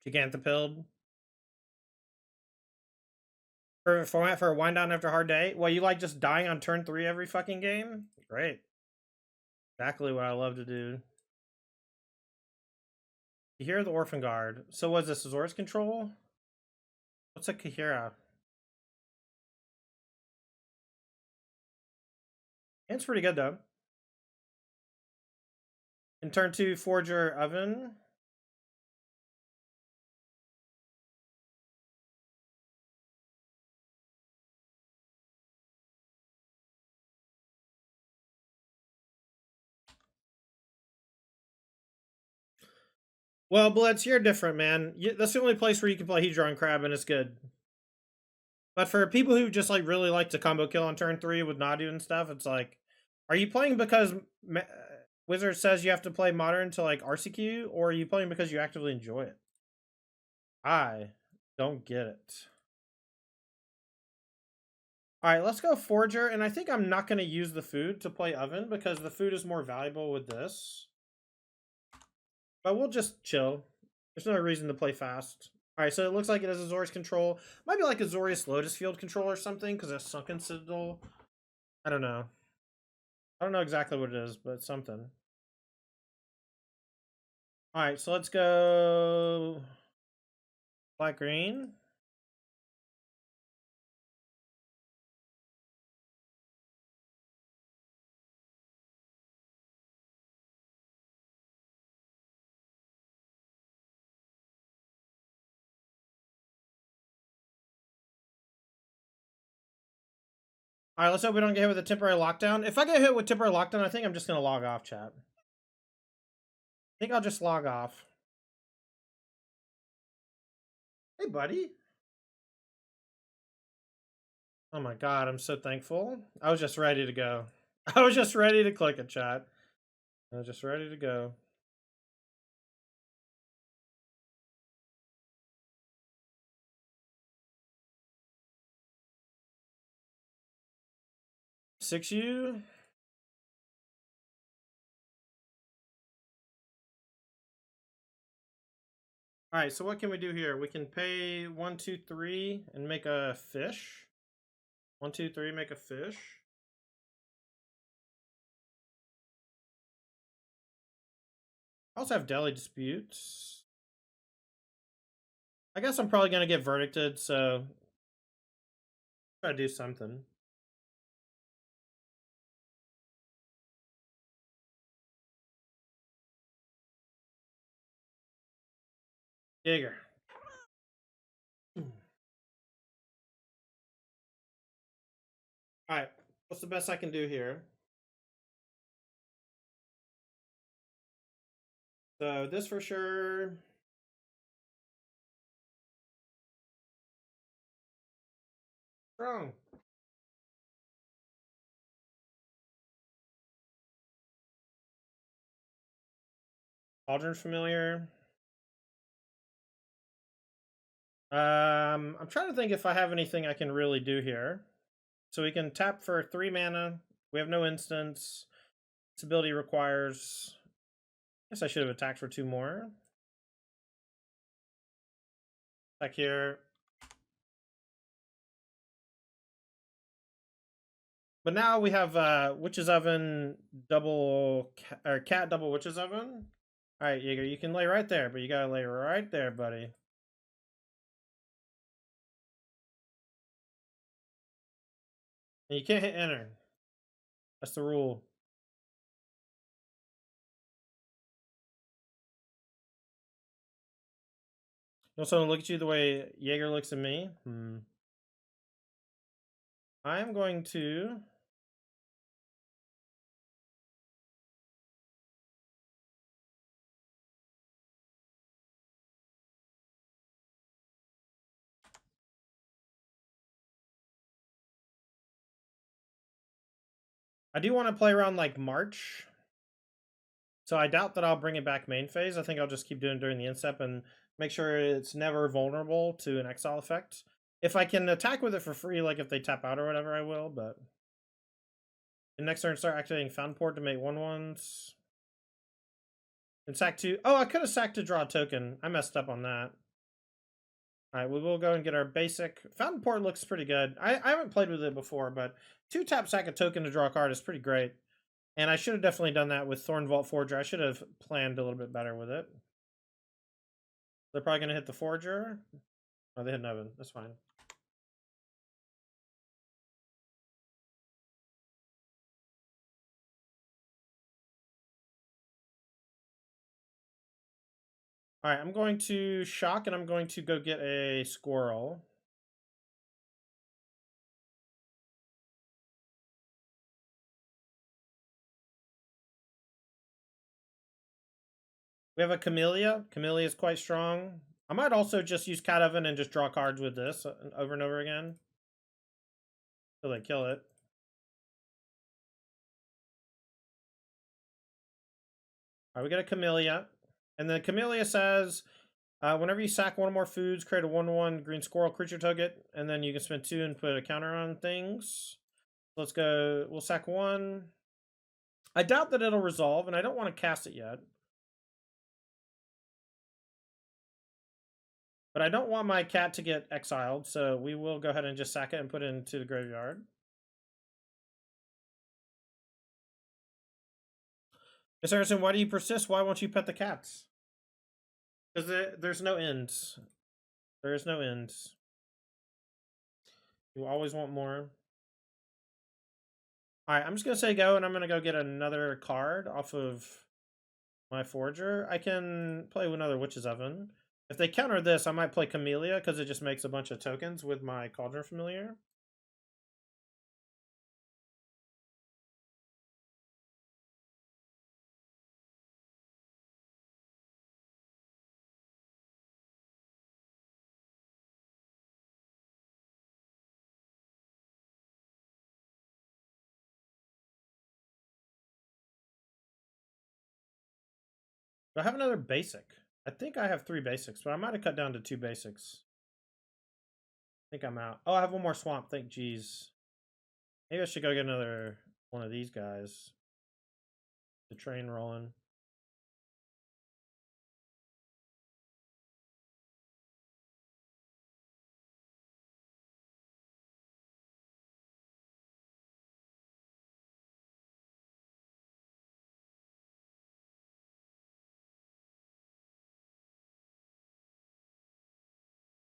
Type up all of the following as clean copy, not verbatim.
Giganthopilled. Perfect format for a wind down after a hard day. Well, you like just dying on turn 3 every fucking game? Great. Exactly what I love to do. Kahira the Orphan Guard. So was this Azor's control? What's a Kahira? It's pretty good though. In turn 2, Forger Oven. Well, Blitz, you're different, man. That's the only place where you can play Hydra and Crab, and it's good. But for people who just like really like to combo kill on turn 3 with Nadu and stuff, it's like, are you playing because Wizard says you have to play Modern to like RCQ, or are you playing because you actively enjoy it? I don't get it. Alright, let's go Forger, and I think I'm not going to use the food to play Oven, because the food is more valuable with this. But we'll just chill. There's no reason to play fast. Alright, so it looks like it has Azorius control. Might be like Azorius Lotus Field control or something, because it's Sunken Citadel. I don't know. I don't know exactly what it is, but it's something. Alright, so let's go black green. Alright, let's hope we don't get hit with a temporary lockdown. If I get hit with temporary lockdown, I think I'm just going to log off, chat. I think I'll just log off. Hey, buddy. Oh my god, I'm so thankful. I was just ready to go. I was just ready to click it, chat. I was just ready to go. Six U. Alright, so what can we do here? We can pay 1, 2, 3 and make a fish. 1, 2, 3, make a fish. I also have Deli Disputes. I guess I'm probably going to get verdicted, so try to do something. Ygra. Alright, what's the best I can do here? So this for sure. Strong. Cauldron's familiar. I'm trying to think if I have anything I can really do here. So we can tap for 3 mana. We have no instance. This ability requires... I guess I should have attacked for 2 more. Back here. But now we have Witch's Oven double... or Cat double Witch's Oven. Alright, Ygra, you can lay right there, but you gotta lay right there, buddy. And you can't hit enter. That's the rule. You want someone to look at you the way Ygra looks at me? I am going to... I do want to play around like March. So I doubt that I'll bring it back main phase. I think I'll just keep doing it during the instep and make sure it's never vulnerable to an exile effect. If I can attack with it for free, like if they tap out or whatever, I will, but... The next turn, start activating Fountain Port to make 1/1s. And sack 2. Oh, I could have sacked to draw a token. I messed up on that. Alright, we will go and get our basic. Fountain Port looks pretty good. I haven't played with it before, but 2-tap sack a token to draw a card is pretty great. And I should have definitely done that with Thorn Vault Forger. I should have planned a little bit better with it. They're probably going to hit the Forger. Oh, they hit an Oven. That's fine. Alright, I'm going to shock, and I'm going to go get a Squirrel. We have a Camellia. Camellia is quite strong. I might also just use Cat Oven and just draw cards with this over and over again till they kill it. Alright, we got a Camellia. And then Camellia says, whenever you sack one or more foods, create a 1/1 green squirrel creature target, and then you can spend 2 and put a counter on things. Let's go. We'll sack 1. I doubt that it'll resolve, and I don't want to cast it yet. But I don't want my cat to get exiled, so we will go ahead and just sack it and put it into the graveyard. Miss Anderson, why do you persist? Why won't you pet the cats? Because there's no ends. There is no ends. You always want more. Alright, I'm just going to say go, and I'm going to go get another card off of my Forger. I can play another Witch's Oven. If they counter this, I might play Camellia, because it just makes a bunch of tokens with my Cauldron Familiar. Do I have another basic? I think I have 3 basics, but I might have cut down to 2 basics. I think I'm out. Oh, I have one more swamp. Thank jeez. Maybe I should go get another one of these guys. The train rolling.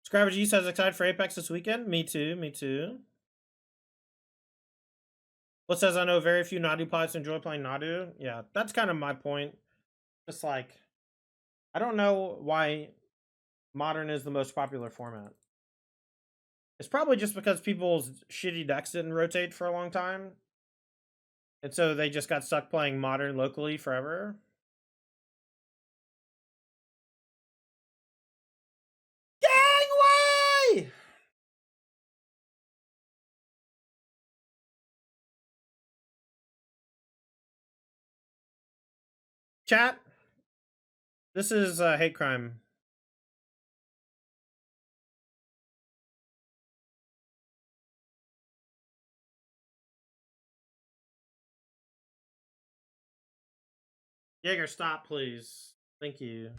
Scravage says excited for Apex this weekend. Me too. Me too. What says I know very few Nadu players enjoy playing Nadu. Yeah, that's kind of my point. Just like, I don't know why Modern is the most popular format. It's probably just because people's shitty decks didn't rotate for a long time. And so they just got stuck playing Modern locally forever. Gangway! Chat, this is hate crime. Ygra, stop, please. Thank you.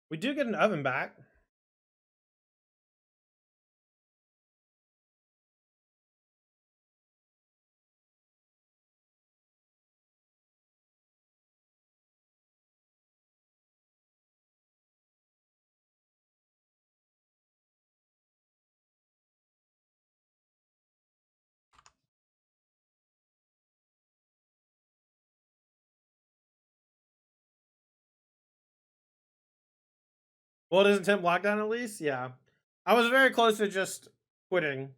We do get an oven back. Well, isn't Temp lockdown at least? Yeah. I was very close to just quitting.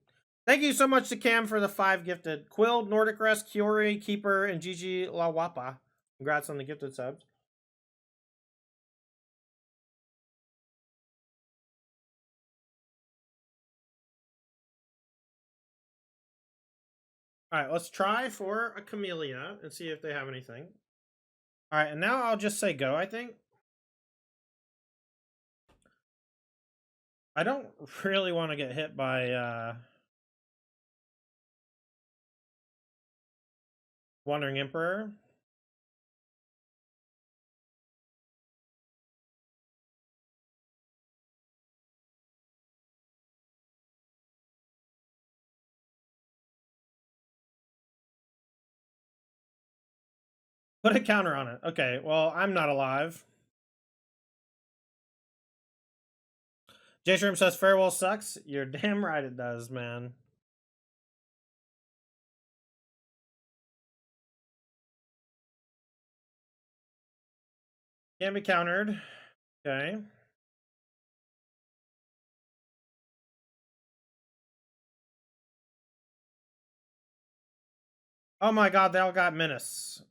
Thank you so much to Cam for the 5 gifted. Quill, Nordic Rest, Kiori, Keeper, and Gigi Lawapa. Congrats on the gifted subs. Alright, let's try for a Camellia and see if they have anything. Alright, and now I'll just say go, I think. I don't really want to get hit by Wandering Emperor. Put a counter on it. Okay, well, I'm not alive. J Shrimp says farewell sucks. You're damn right it does, man. Can't be countered. Okay. Oh my god, they all got menace.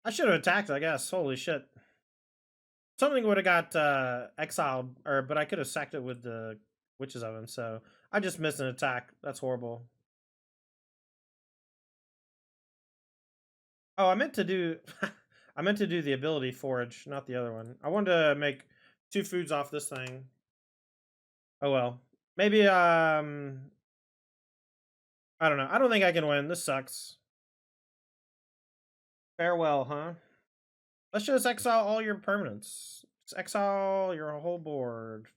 I should have attacked, I guess. Holy shit. Something would have got exiled, but I could have sacked it with the Witch's Oven, so I just missed an attack. That's horrible. Oh, I meant to do I meant to do the ability forage, not the other one. I wanted to make 2 foods off this thing. Oh well. Maybe I don't know. I don't think I can win. This sucks. Farewell, huh? Let's just exile all your permanents. Just exile your whole board.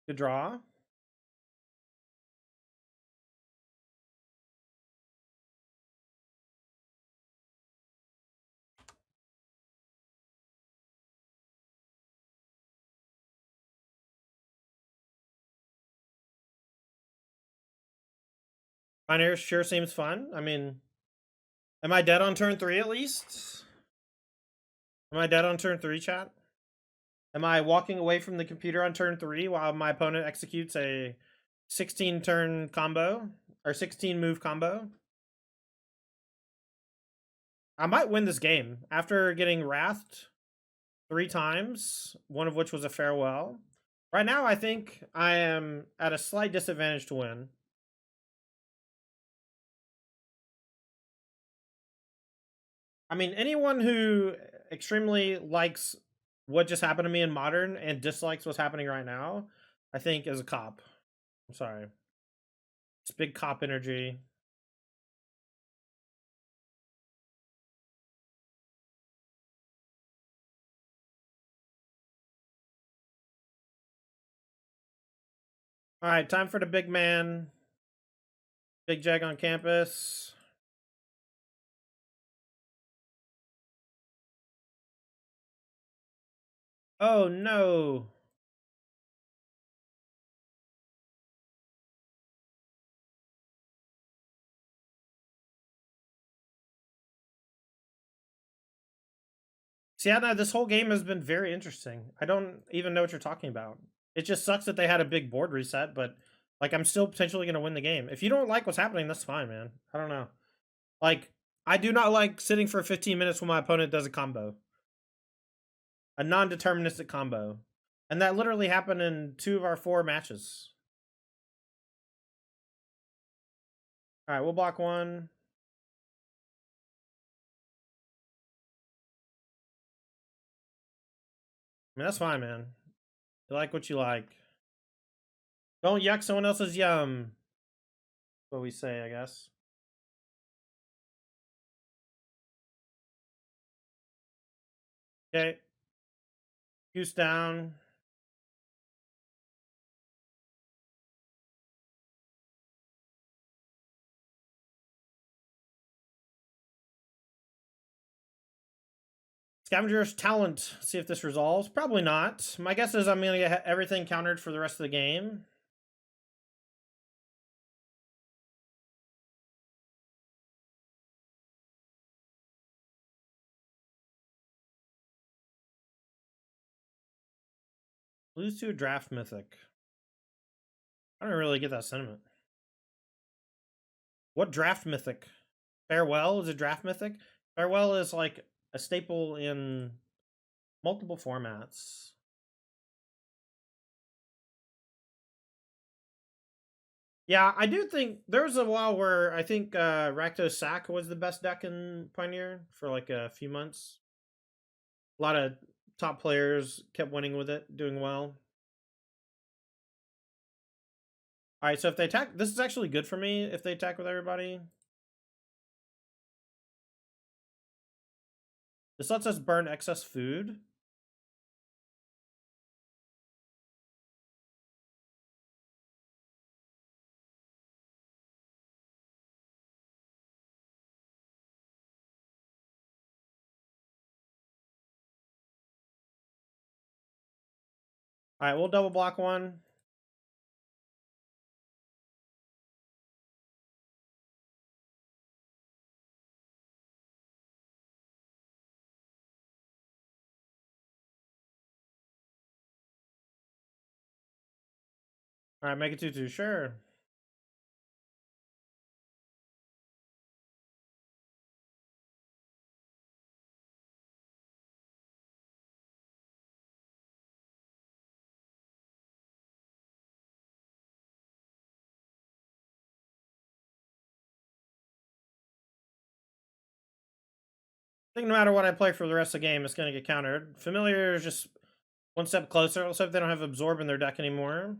Good draw. Pioneer sure seems fun. I mean, am I dead on turn 3 at least? Am I dead on turn 3, chat? Am I walking away from the computer on turn 3 while my opponent executes a 16 turn combo? Or 16 move combo? I might win this game. After getting wrathed 3 times, one of which was a farewell. Right now, I think I am at a slight disadvantage to win. I mean, anyone who extremely likes what just happened to me in Modern and dislikes what's happening right now, I think is a cop. I'm sorry. It's big cop energy. All right, time for the big man. Big Jag on campus. Oh no. See, Adna, this whole game has been very interesting. I don't even know what you're talking about. It just sucks that they had a big board reset, but like I'm still potentially gonna win the game. If you don't like what's happening, that's fine, man. I don't know. Like, I do not like sitting for 15 minutes when my opponent does a combo. A non-deterministic combo. And that literally happened in 2 of our 4 matches. Alright, we'll block 1. I mean, that's fine, man. You like what you like. Don't yuck someone else's yum. That's what we say, I guess. Okay. Goose down. Scavenger's Talent. See if this resolves. Probably not. My guess is I'm going to get everything countered for the rest of the game. Lose to a draft mythic. I don't really get that sentiment. What draft mythic? Farewell is a draft mythic? Farewell is like a staple in multiple formats. Yeah, I do think there was a while where I think Rakdos Sack was the best deck in Pioneer for like a few months. A lot of top players kept winning with it, doing well. All right, so if they attack, this is actually good for me if they attack with everybody. This lets us burn excess food. All right, we'll double block one. All right, make it 2/2, sure. I think no matter what I play for the rest of the game, it's going to get countered. Familiar is just one step closer. Let's hope they don't have Absorb in their deck anymore.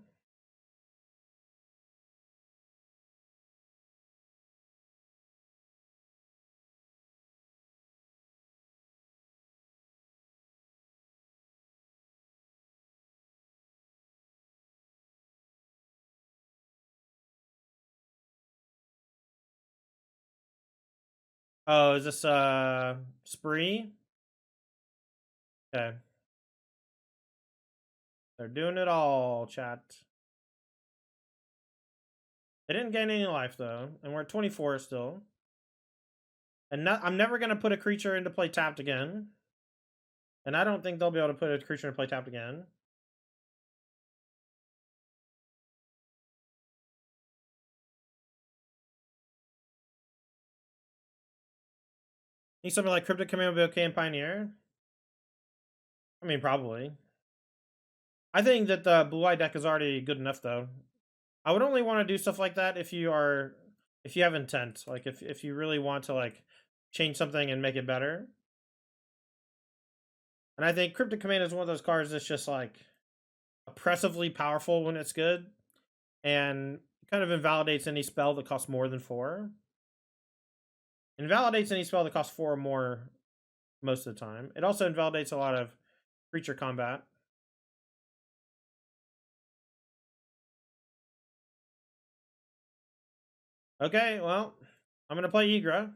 Oh, is this Spree? Okay. They're doing it all, chat. They didn't gain any life though, and we're at 24 still. And I'm never gonna put a creature into play tapped again. And I don't think they'll be able to put a creature into play tapped again. Need something like Cryptic Command will be okay in Pioneer. I mean, probably. I think that the blue eye deck is already good enough though. I would only want to do stuff like that if you have intent. Like if you really want to like change something and make it better. And I think Cryptic Command is one of those cards that's just like oppressively powerful when it's good, and kind of invalidates any spell that costs more than 4. Invalidates any spell that costs 4 or more most of the time. It also invalidates a lot of creature combat. Okay, well, I'm going to play Ygra.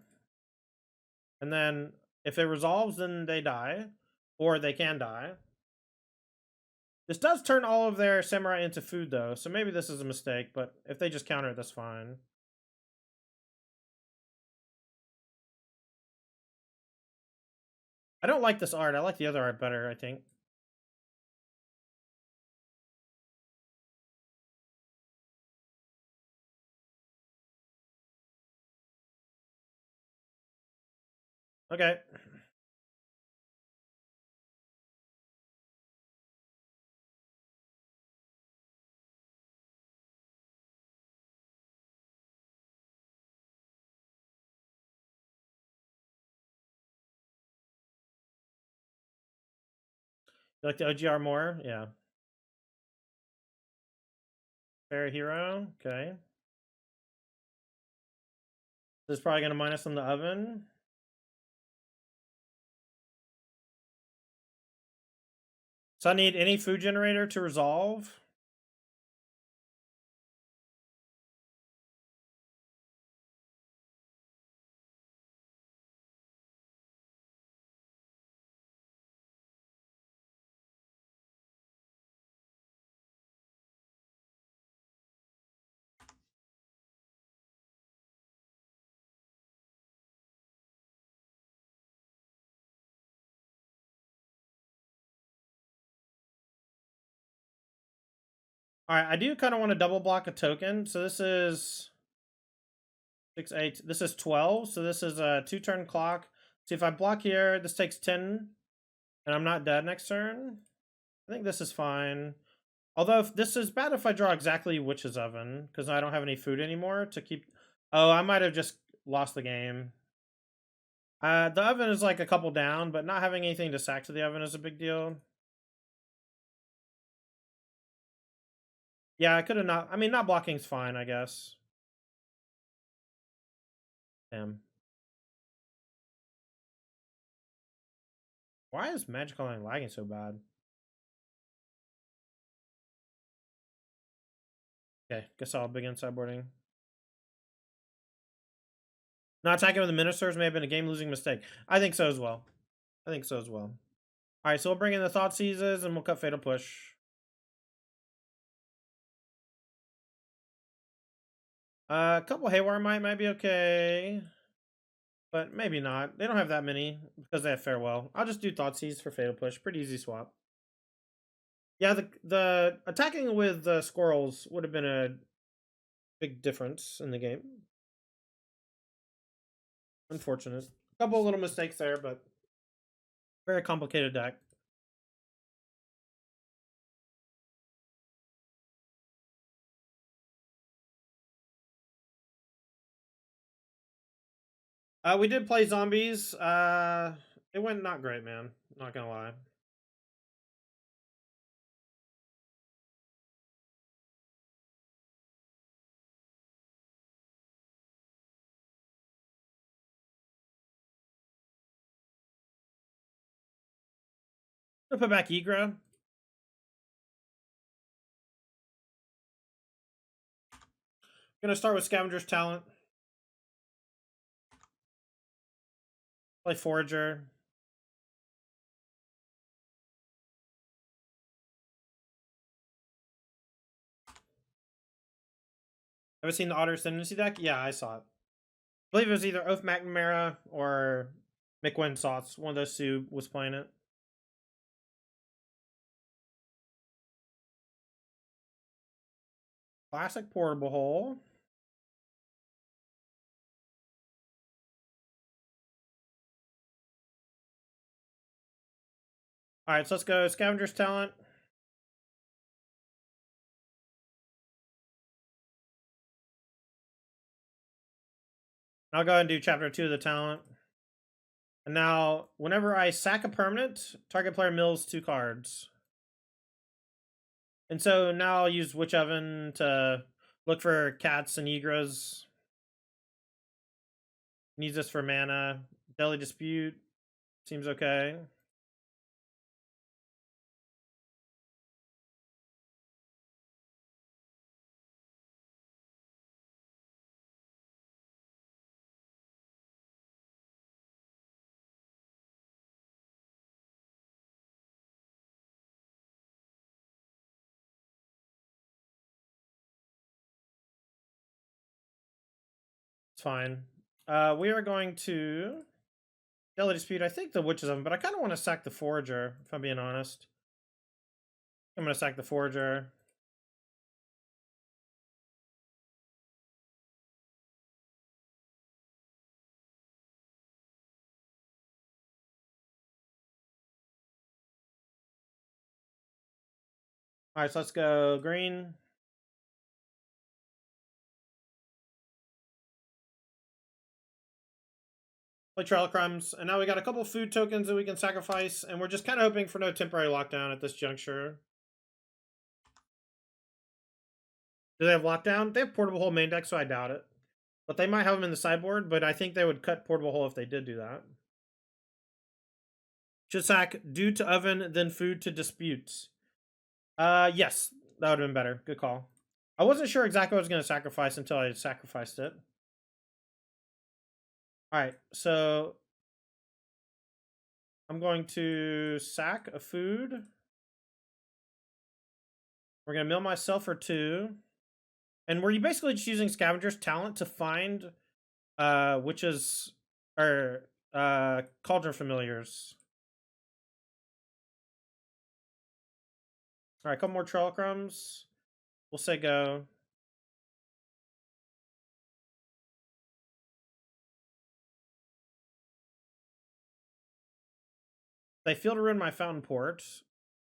And then if it resolves, then they die. Or they can die. This does turn all of their samurai into food, though. So maybe this is a mistake. But if they just counter it, that's fine. I don't like this art. I like the other art better, I think. Okay. You like the OGR more? Yeah. Fair hero. Okay. This is probably going to minus from the oven. So I need any food generator to resolve. All right, I do kind of want to double block a token. So this is 6, 8. This is 12. So this is a 2-turn clock. See, if I block here, this takes 10, and I'm not dead next turn. I think this is fine. Although if this is bad if I draw exactly Witch's Oven, because I don't have any food anymore to keep. Oh, I might have just lost the game. The oven is like a couple down, but not having anything to sack to the oven is a big deal. Yeah, I could have not. I mean, not blocking's fine, I guess. Damn. Why is Magic Online lagging so bad? Okay, guess I'll begin sideboarding. Not attacking with the Ministers may have been a game-losing mistake. I think so as well. I think so as well. Alright, so we'll bring in the Thought Seizes and we'll cut Fatal Push. A couple Haywire might be okay. But maybe not. They don't have that many because they have Farewell. I'll just do Thoughtseize for Fatal Push. Pretty easy swap. Yeah, the attacking with the squirrels would have been a big difference in the game. Unfortunate. A couple little mistakes there, but very complicated deck. We did play zombies. It went not great, man. Not gonna lie. I'm gonna put back Ygra. Gonna start with Scavenger's Talent. Play Forager. Ever seen the Otter Ascendancy deck? Yeah, I saw it. I believe it was either Oath McNamara or McWin Sauce. One of those two was playing it. Classic Portable Hole. Alright, so let's go Scavenger's Talent. I'll go ahead and do Chapter 2 of the Talent. And now, whenever I sack a permanent, target player mills 2 cards. And so now I'll use Witch Oven to look for cats and Ygras. Needs this for mana. Deadly Dispute seems okay. It's fine. We are going to Deadly Dispute. I think the Witch Oven, but I kind of want to sack the Forager, if I'm being honest. I'm going to sack the Forager. Alright, so let's go green. Play Trail Crumbs, and now we got a couple food tokens that we can sacrifice, and we're just kind of hoping for no temporary lockdown at this juncture. Do they have lockdown? They have Portable Hole main deck, so I doubt it. But they might have them in the sideboard, but I think they would cut Portable Hole if they did do that. Should sack due to oven, then food to disputes. Yes, that would have been better. Good call. I wasn't sure exactly what I was going to sacrifice until I sacrificed it. Alright, so I'm going to sack a food. We're going to mill myself for 2. And we're basically just using Scavenger's Talent to find witches or Cauldron Familiars. Alright, a couple more Trail Crumbs. We'll say go. They fail to ruin my Fountain Port.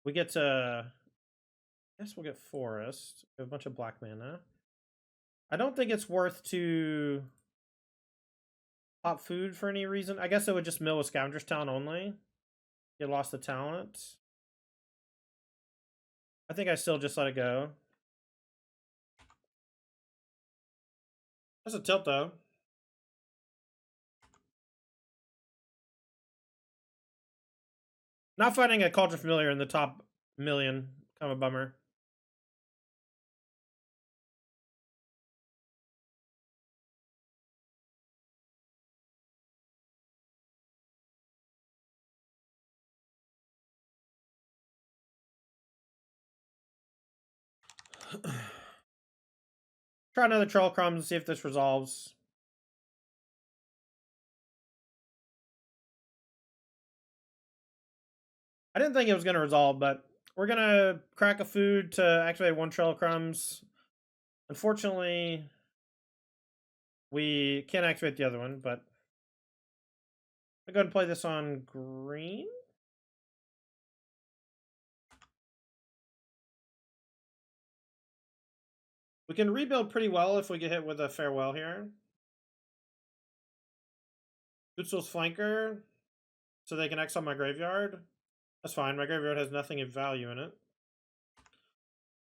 We get to Guess we'll get forest. We have a bunch of black mana. I don't think it's worth to pop food for any reason. I guess it would just mill with Scavenger's Talent only. Get lost the talent. I think I still just let it go. That's a tilt though. Not finding a Cauldron Familiar in the top million. Kind of a bummer. Try another Troll Crumbs and see if this resolves. I didn't think it was going to resolve, but we're going to crack a food to activate one Trail Crumbs. Unfortunately, we can't activate the other one, but I'll go ahead and play this on green. We can rebuild pretty well if we get hit with a Farewell here. Utsul's Flanker, so they can exile my graveyard. That's fine. My graveyard has nothing of value in it.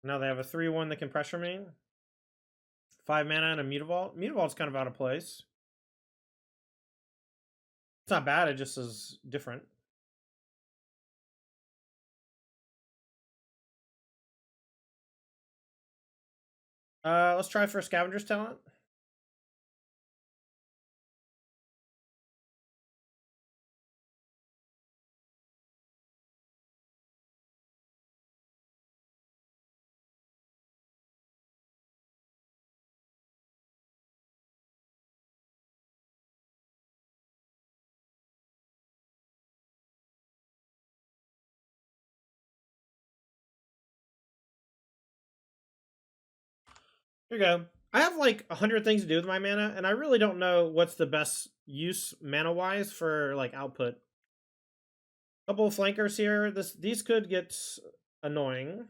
Now they have a 3/1 that can pressure me. 5 mana and a Mutavault. Mutavault's kind of out of place. It's not bad, it just is different. Let's try for Scavenger's Talent. Here you go. I have like 100 things to do with my mana, and I really don't know what's the best use mana-wise for like output. Couple of flankers here. These could get annoying.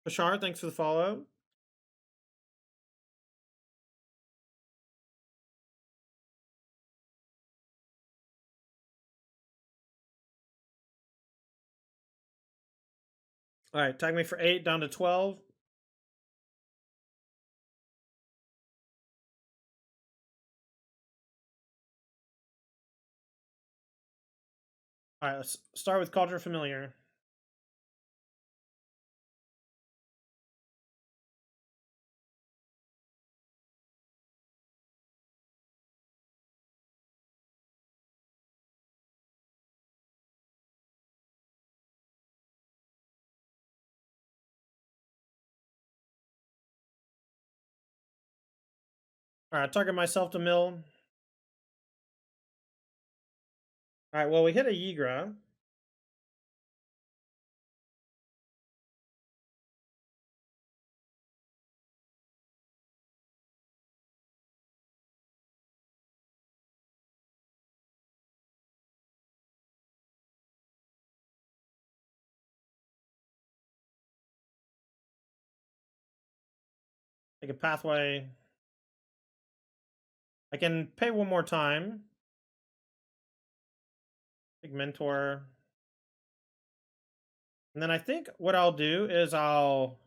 Bashar, thanks for the follow. All right, tag me for 8 down to 12. All right, let's start with Cauldron Familiar. All right, target myself to mill. All right, well, we hit a Ygra. Take a pathway. I can pay one more time. Take Mentor. And then I think what I'll do is I'll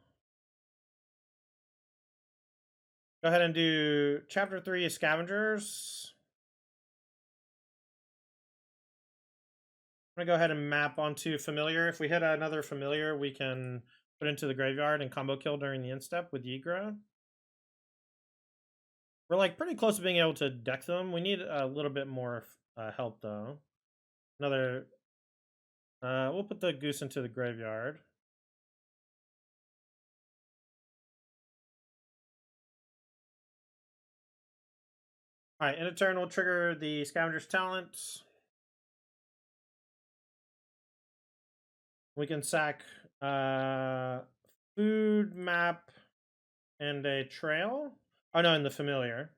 go ahead and do Chapter 3 Scavengers. I'm going to go ahead and map onto Familiar. If we hit another Familiar, we can put into the graveyard and combo kill during the end step with Ygra. We're like pretty close to being able to deck them. We need a little bit more help though. Another, we'll put the Goose into the graveyard. All right, in a turn, we'll trigger the Scavenger's Talent. We can sack food, map, and a trail. Oh no, in the Familiar.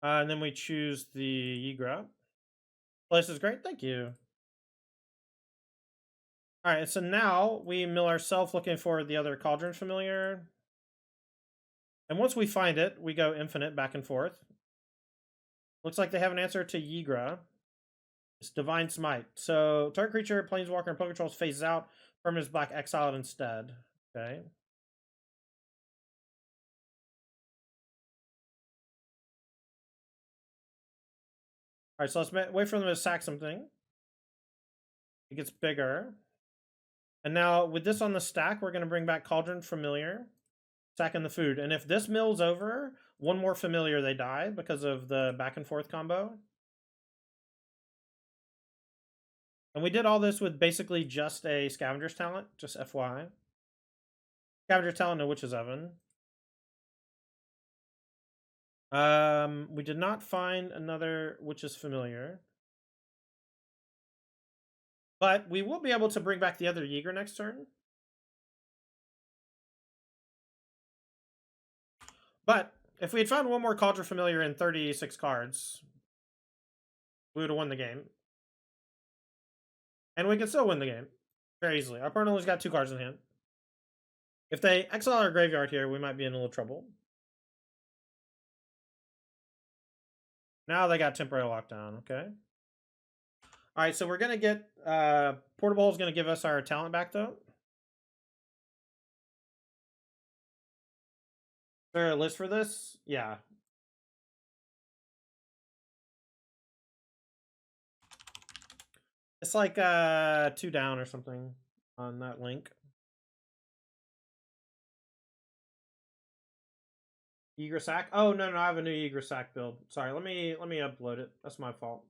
And then we choose the Ygra. Place is great. Thank you. All right, so now we mill ourselves looking for the other Cauldron Familiar. And once we find it, we go infinite back and forth. Looks like they have an answer to Ygra. It's Divine Smite. So target creature, Planeswalker, and Poker Trolls phases out. Permanent is black exiled instead. Okay. Alright, so let's wait for them to sack something. It gets bigger. And now with this on the stack, we're going to bring back Cauldron Familiar. Sacking the food. And if this mill's over, one more Familiar, they die because of the back and forth combo. And we did all this with basically just a Scavenger's Talent, just FYI. Scavenger's Talent and a Witch's Oven. We did not find another Witch's Familiar. But we will be able to bring back the other Ygra next turn. But if we had found one more Cauldron Familiar in 36 cards, we would have won the game. And we can still win the game very easily. Our opponent only's got 2 cards in hand. If they exile our graveyard here, we might be in a little trouble. Now they got temporary lockdown, okay. Alright, so we're going to get... Portable is going to give us our talent back, though. Is there a list for this? Yeah. It's like 2 down or something on that link. Ygra sack? Oh no, I have a new Ygra sack build. Sorry, let me upload it. That's my fault.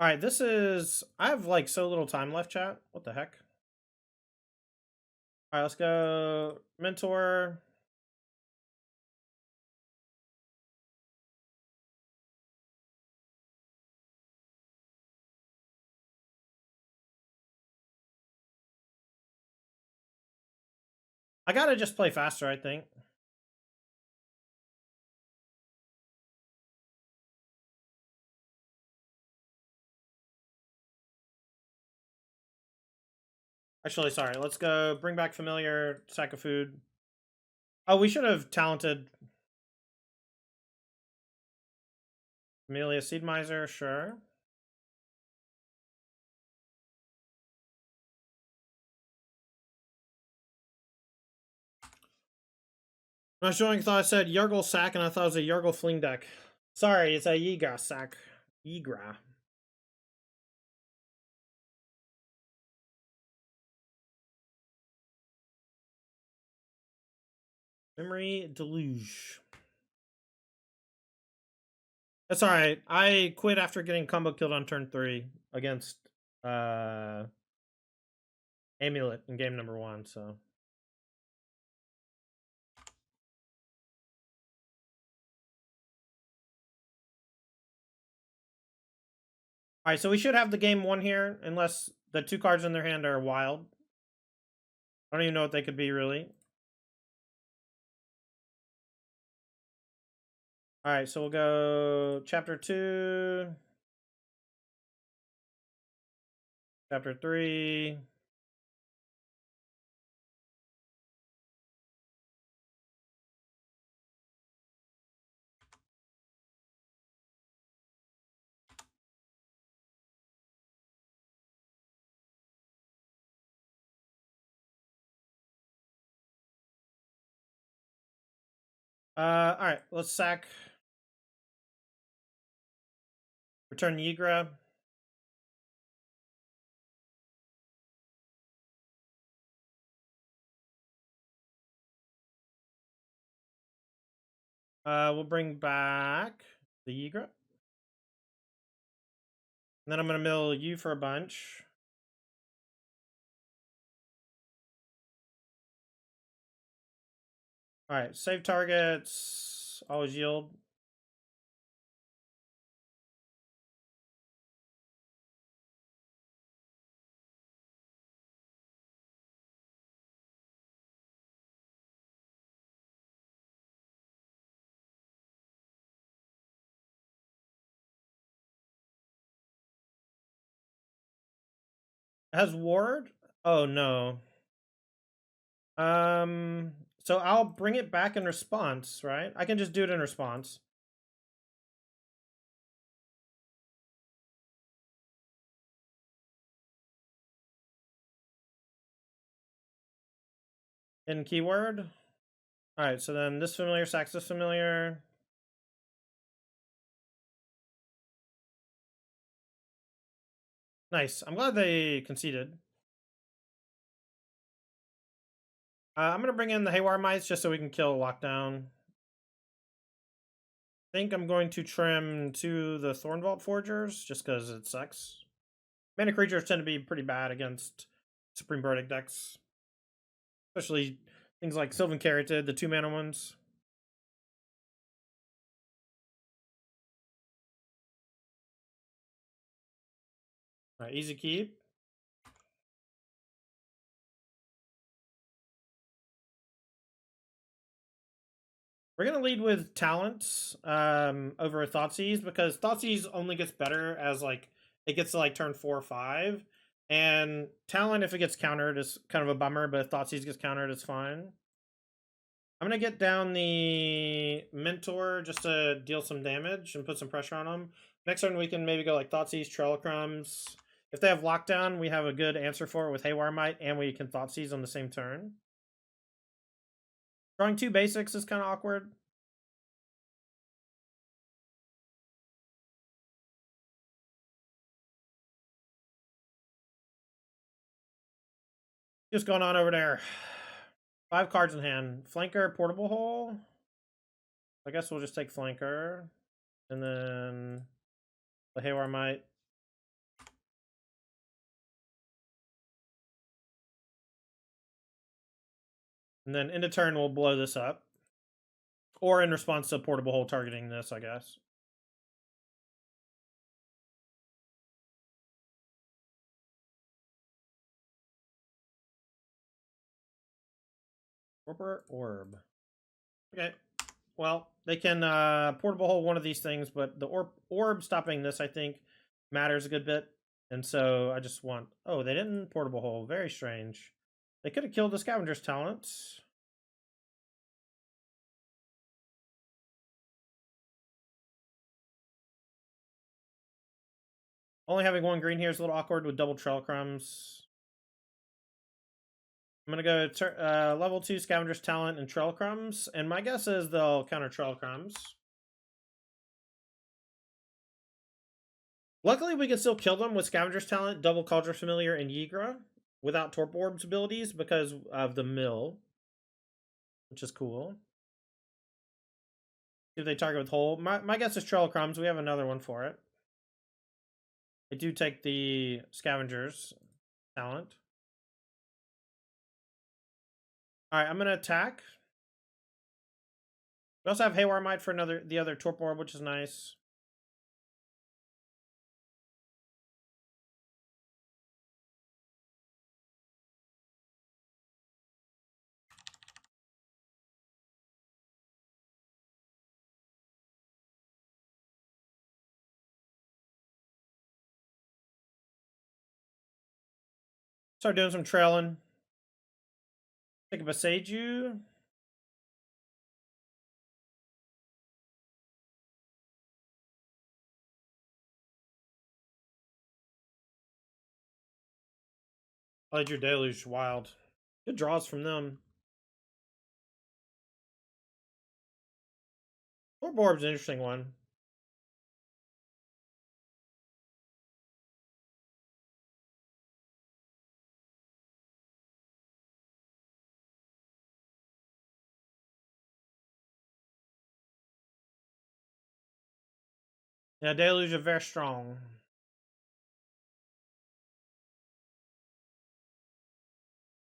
All right, this is... I have like so little time left, chat. What the heck? All right, let's go Mentor. I gotta just play faster, I think. Actually, sorry. Let's go bring back Familiar, sack of food. Oh, we should have talented Amelia Seed Miser, sure. I was showing, thought I said Yargle sack, and I thought it was a Yargle fling deck. Sorry, it's a Ygra sack. Ygra. Memory Deluge. That's alright. I quit after getting combo killed on turn 3 against Amulet in game number 1, so. Alright, so we should have the game won here, unless the 2 cards in their hand are wild. I don't even know what they could be, really. Alright, so we'll go Chapter 2. Chapter 3. Alright, let's sack. Return Ygra. We'll bring back the Ygra. And then I'm going to mill you for a bunch. Alright, save targets. Always yield. Has ward? Oh no. Um, so I'll bring it back in response, right? I can just do it in response. In keyword. Alright, so then this familiar sacks this familiar. Nice. I'm glad they conceded. I'm gonna bring in the Haywire Mites just so we can kill Lockdown. I think I'm going to trim to the Thornvault Forgers just because it sucks. Mana creatures tend to be pretty bad against Supreme Verdict decks, especially things like Sylvan Caryatid, the 2-mana ones. Alright, easy keep. We're gonna lead with talents over Thoughtseize because Thoughtseize only gets better as like it gets to like turn 4 or 5, and talent if it gets countered is kind of a bummer, but if Thoughtseize gets countered, it's fine. I'm gonna get down the Mentor just to deal some damage and put some pressure on them. Next turn we can maybe go like Thoughtseize, Trail Crumbs. If they have Lockdown, we have a good answer for it with Haywire Might, and we can Thoughtseize on the same turn. Drawing 2 basics is kind of awkward. What's going on over there? 5 cards in hand. Flanker, Portable Hole. I guess we'll just take Flanker. And then the Haywire Might. And then into turn, we'll blow this up. Or in response to Portable Hole targeting this, I guess. Corporate Orb. Okay. Well, they can Portable Hole one of these things, but the orb stopping this, I think, matters a good bit. And so I just want... Oh, they didn't Portable Hole. Very strange. They could have killed the Scavenger's Talents. Only having 1 green here is a little awkward with double Trail Crumbs. I'm going to go level 2 Scavenger's Talent and Trail Crumbs. And my guess is they'll counter Trail Crumbs. Luckily, we can still kill them with Scavenger's Talent, Double Cauldron Familiar, and Ygra without Torp Orb's abilities because of the mill, which is cool. If they target with Hole, my guess is Trail Crumbs. We have another one for it. I do take the Scavenger's Talent. Alright, I'm going to attack. We also have Haywire Might for the other Torp Orb, which is nice. Start doing some trailing. Take a Boseiju. Ledger Deluge, wild. Good draws from them. Torp Orb's an interesting one. Yeah, Deluge are very strong.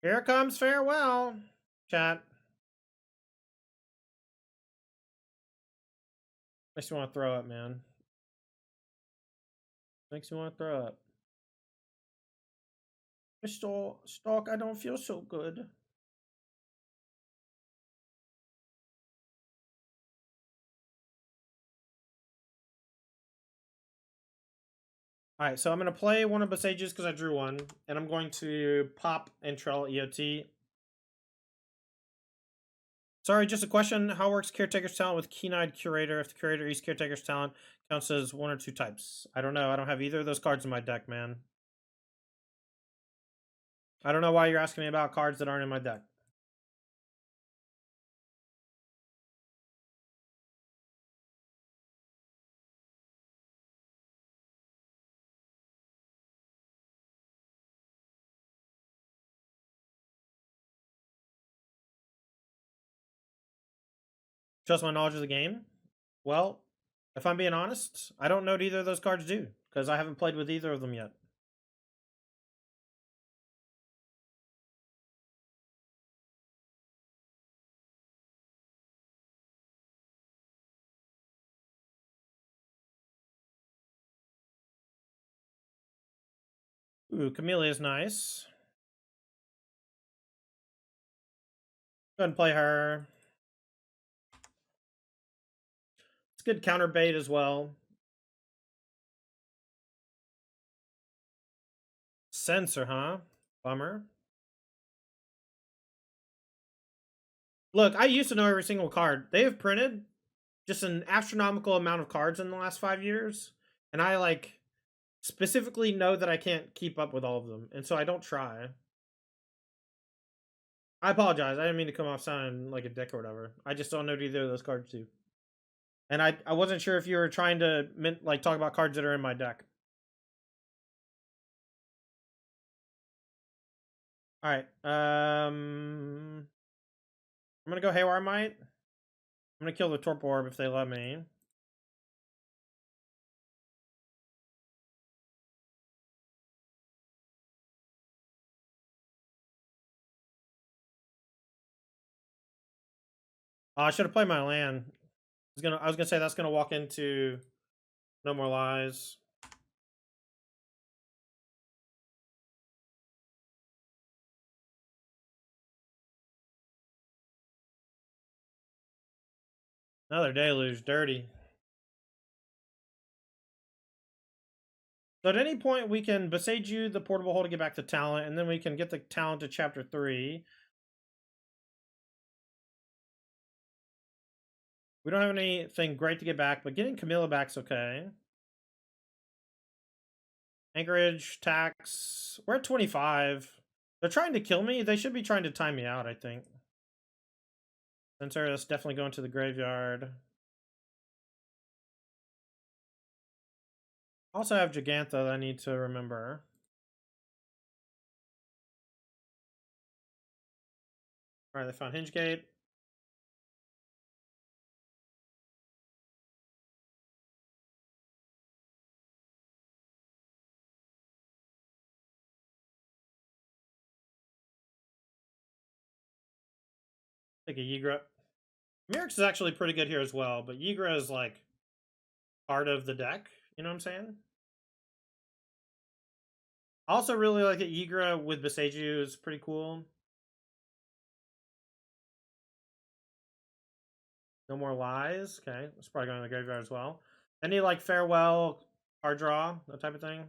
Here comes Farewell, chat. Makes me want to throw up, man. Makes me want to throw up. Mr. Stark, I don't feel so good. Alright, so I'm going to play one of Besage's because I drew one. And I'm going to pop Entrell EOT. Sorry, just a question. How works Caretaker's Talent with Keen-Eyed Curator if the Curator East Caretaker's Talent counts as one or two types? I don't know. I don't have either of those cards in my deck, man. I don't know why you're asking me about cards that aren't in my deck. Trust my knowledge of the game? Well, if I'm being honest, I don't know what either of those cards do because I haven't played with either of them yet. Ooh, Camellia is nice. Go ahead and play her. It's good counter bait as well. Censor, huh? Bummer. Look, I used to know every single card. They have printed just an astronomical amount of cards in the last 5 years. And I, like, specifically know that I can't keep up with all of them. And so I don't try. I apologize. I didn't mean to come off sounding like a dick or whatever. I just don't know either of those cards too. And I wasn't sure if you were trying to like talk about cards that are in my deck. All right. I'm gonna go Haywire Might. I'm gonna kill the Torpor Orb if they let me. Oh, I should have played my land. I was gonna say that's gonna walk into No More Lies. Another Deluge, dirty. So at any point we can Besage you the Portable Hole to get back to talent, and then we can get the talent to chapter 3. We don't have anything great to get back, but getting Camilla back's okay. Anchorage, tax. We're at 25. They're trying to kill me. They should be trying to time me out, I think. Centaurus definitely going to the graveyard. Also have Gigantha that I need to remember. Alright, they found Hingegate. Take a Ygra. Mirix is actually pretty good here as well, but Ygra is like part of the deck. You know what I'm saying? I also really like that Ygra with Beseiju is pretty cool. No More Lies. Okay, it's probably going to the graveyard as well. Any like Farewell, card draw, that type of thing.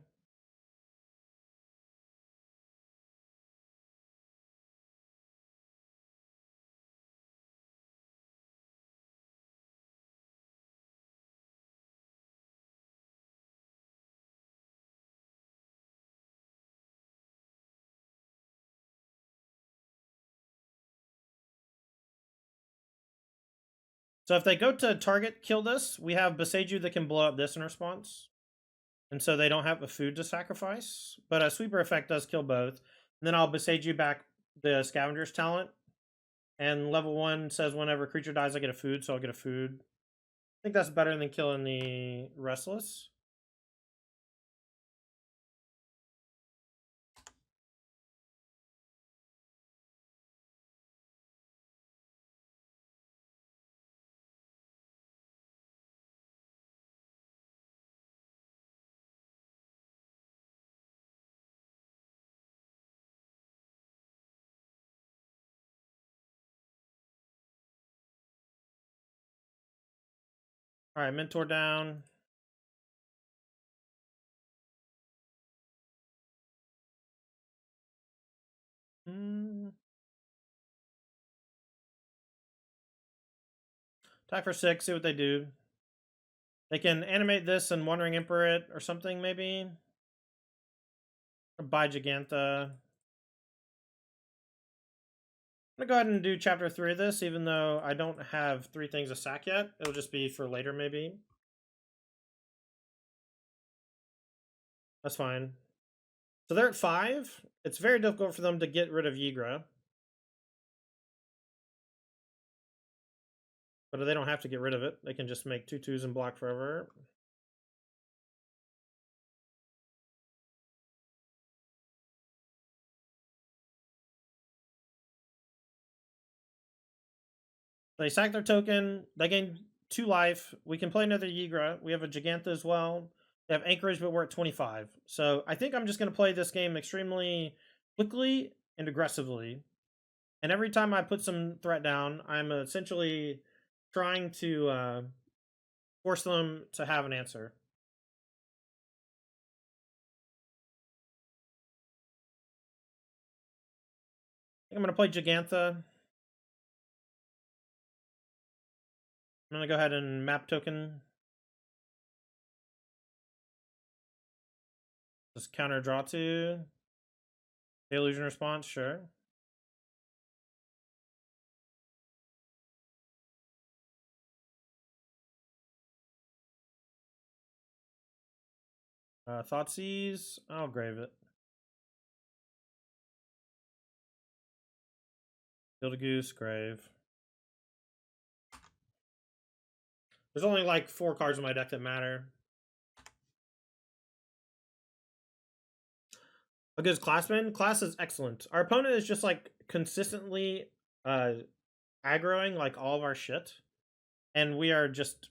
So if they go to target kill this, we have Beseiju that can blow up this in response. And so they don't have a food to sacrifice. But a sweeper effect does kill both. And then I'll Beseiju back the scavenger's talent. And level 1 says whenever a creature dies, I get a food, so I'll get a food. I think that's better than killing the Restless. Alright, Mentor down. Attack for 6, see what they do. They can animate this and Wandering Emperor it or something, maybe. Or buy Giganta. I'm gonna go ahead and do chapter 3 of this, even though I don't have 3 things to sack yet. It'll just be for later, maybe. That's fine. So they're at 5. It's very difficult for them to get rid of Ygra. But they don't have to get rid of it. They can just make 2/2s and block forever. They sack their token. They gain 2 life. We can play another Ygra. We have a Giganta as well. They have Anchorage, but we're at 25. So I think I'm just going to play this game extremely quickly and aggressively. And every time I put some threat down, I'm essentially trying to force them to have an answer. I'm going to play Gigantha. I'm going to go ahead and map token. Just counter draw 2. Illusion response, sure. Thoughtseize, I'll grave it. Build a goose, grave. There's only like 4 cards in my deck that matter. A good classman? Class is excellent. Our opponent is just like consistently aggroing like all of our shit. And we are just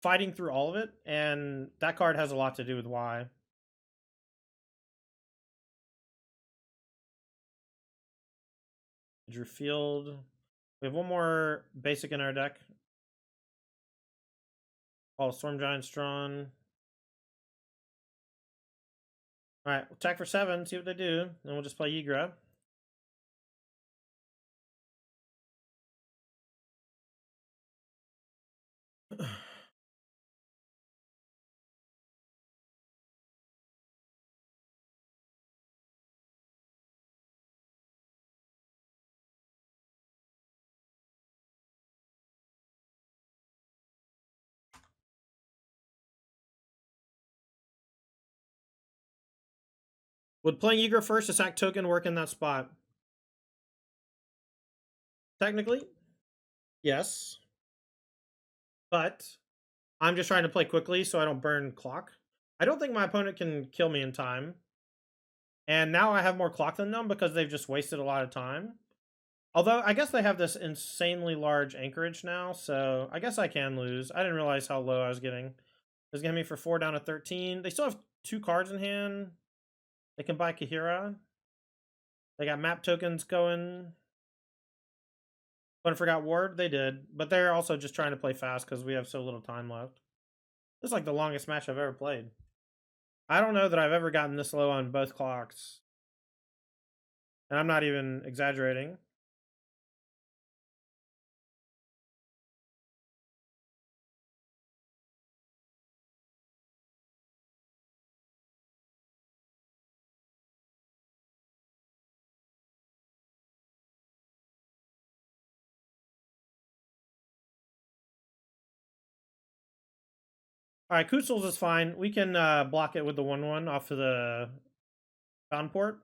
fighting through all of it. And that card has a lot to do with why. Drew Field. We have one more basic in our deck. All Storm Giants drawn. Alright, attack for 7, see what they do. Then we'll just play Ygra. Would playing Ygra first to sack token work in that spot? Technically, yes. But I'm just trying to play quickly so I don't burn clock. I don't think my opponent can kill me in time. And now I have more clock than them because they've just wasted a lot of time. Although, I guess they have this insanely large anchorage now, so I guess I can lose. I didn't realize how low I was getting. It was getting me for 4 down to 13. They still have 2 cards in hand. They can buy Kahira. They got map tokens going. But I forgot Ward? They did. But they're also just trying to play fast because we have so little time left. This is like the longest match I've ever played. I don't know that I've ever gotten this low on both clocks. And I'm not even exaggerating. Alright, Kutzels is fine. We can block it with the 1/1 off of the found port.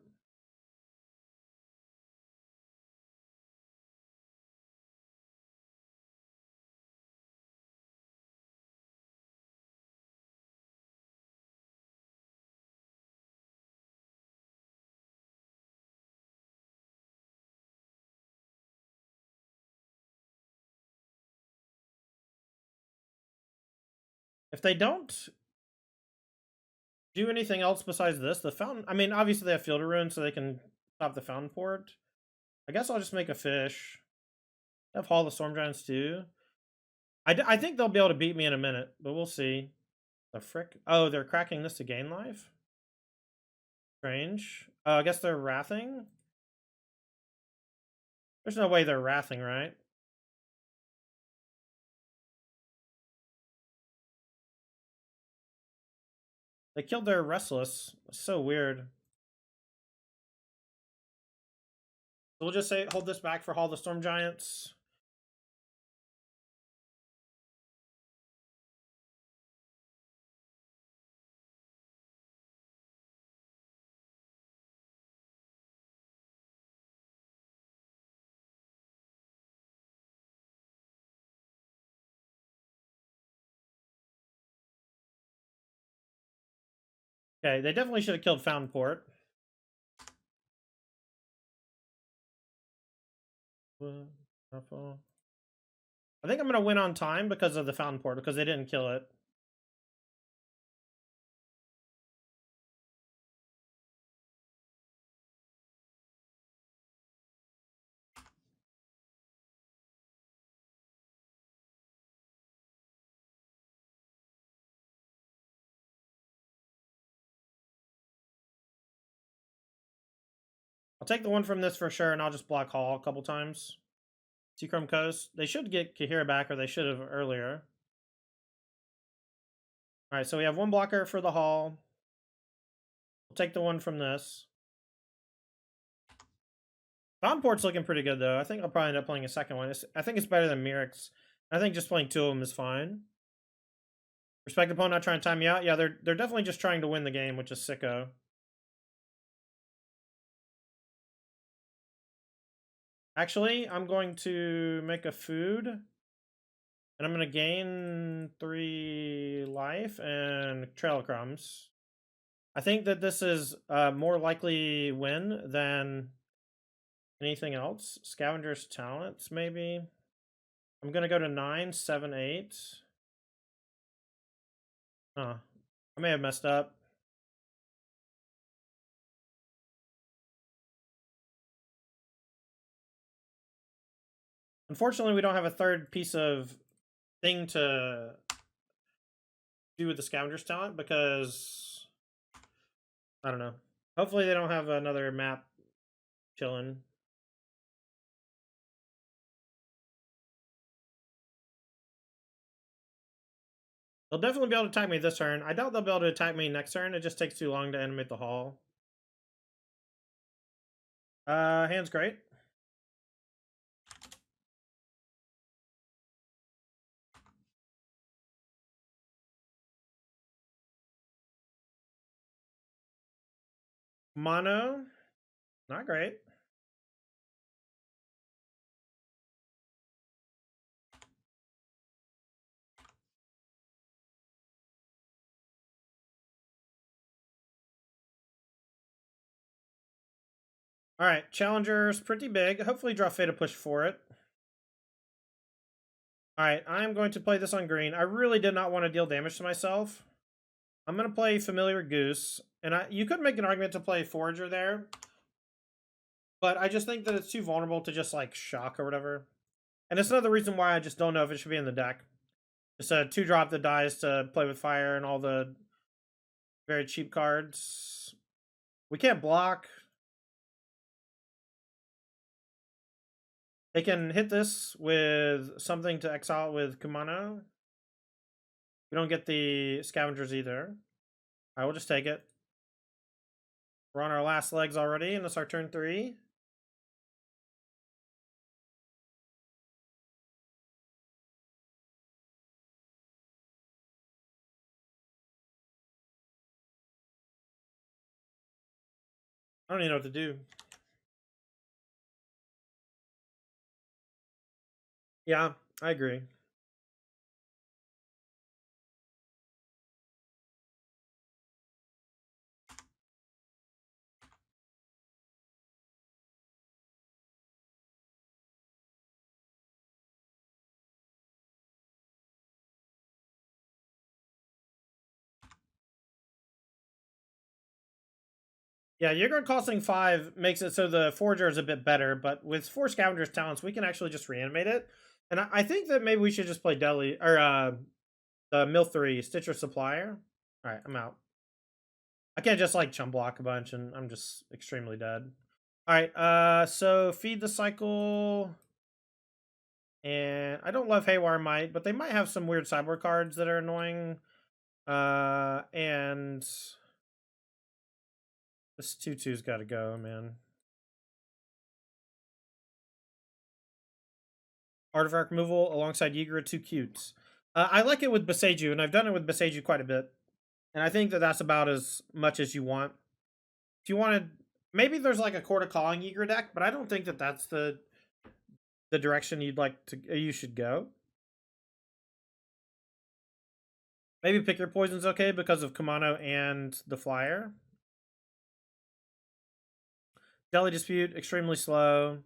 If they don't do anything else besides this, the fountain... I mean, obviously they have Field of Ruin, so they can stop the fountain port. I guess I'll just make a fish. I have Hall of Storm Giants too. I think they'll be able to beat me in a minute, but we'll see. The frick? Oh, they're cracking this to gain life? Strange. I guess they're wrathing? There's no way they're wrathing, right? They killed their restless. So weird. So we'll just say hold this back for Hall of the Storm Giants. Okay, they definitely should have killed Fountainport. I think I'm going to win on time because of the Fountainport, because they didn't kill it. I'll take the one from this for sure, and I'll just block Hall a couple times. Seachrome Coast. They should get Kahira back, or they should have earlier. Alright, so we have one blocker for the Hall. We'll take the one from this. Fountainport's looking pretty good, though. I think I'll probably end up playing a second one. I think it's better than Mirix. I think just playing two of them is fine. Respect opponent not trying to time me out. Yeah, they're definitely just trying to win the game, which is sicko. Actually, I'm going to make a food. And I'm going to gain 3 life and trail crumbs. I think that this is a more likely win than anything else. Scavenger's Talents, maybe. I'm going to go to 9, 7, 8. Huh. I may have messed up. Unfortunately, we don't have a third piece of thing to do with the Scavenger's Talent because I don't know. Hopefully they don't have another map chilling. They'll definitely be able to attack me this turn. I doubt they'll be able to attack me next turn. It just takes too long to animate the Hall. Hand's great. Mono, not great. All right, Challenger's pretty big. Hopefully draw Fate to push for it. All right, I'm going to play this on green. I really did not want to deal damage to myself. I'm going to play Familiar Goose. And you could make an argument to play Forager there. But I just think that it's too vulnerable to just, like, shock or whatever. And it's another reason why I just don't know if it should be in the deck. It's a 2-drop that dies to play with fire and all the very cheap cards. We can't block. They can hit this with something to exile with Kumano. We don't get the Scavengers either. I will just take it. We're on our last legs already, and it's our turn 3. I don't even know what to do. Yeah, I agree. Yeah, Ygra costing 5 makes it so the Forager is a bit better, but with 4 Scavenger's Talents, we can actually just reanimate it. And I think that maybe we should just play Deli or the Mill 3 Stitcher Supplier. All right, I'm out. I can't just like chum block a bunch, and I'm just extremely dead. All right, so feed the cycle, and I don't love Haywire Might, but they might have some weird sideboard cards that are annoying. And this 2/2's got to go, man. Artifact removal alongside Ygra, too cute. I like it with Beseju, and I've done it with Beseju quite a bit. And I think that that's about as much as you want. If you wanted, maybe there's like a Court of Calling Ygra deck, but I don't think that that's the direction you'd like to you should go. Maybe Pick Your Poison's okay because of Kamano and the Flyer. Deli Dispute, extremely slow.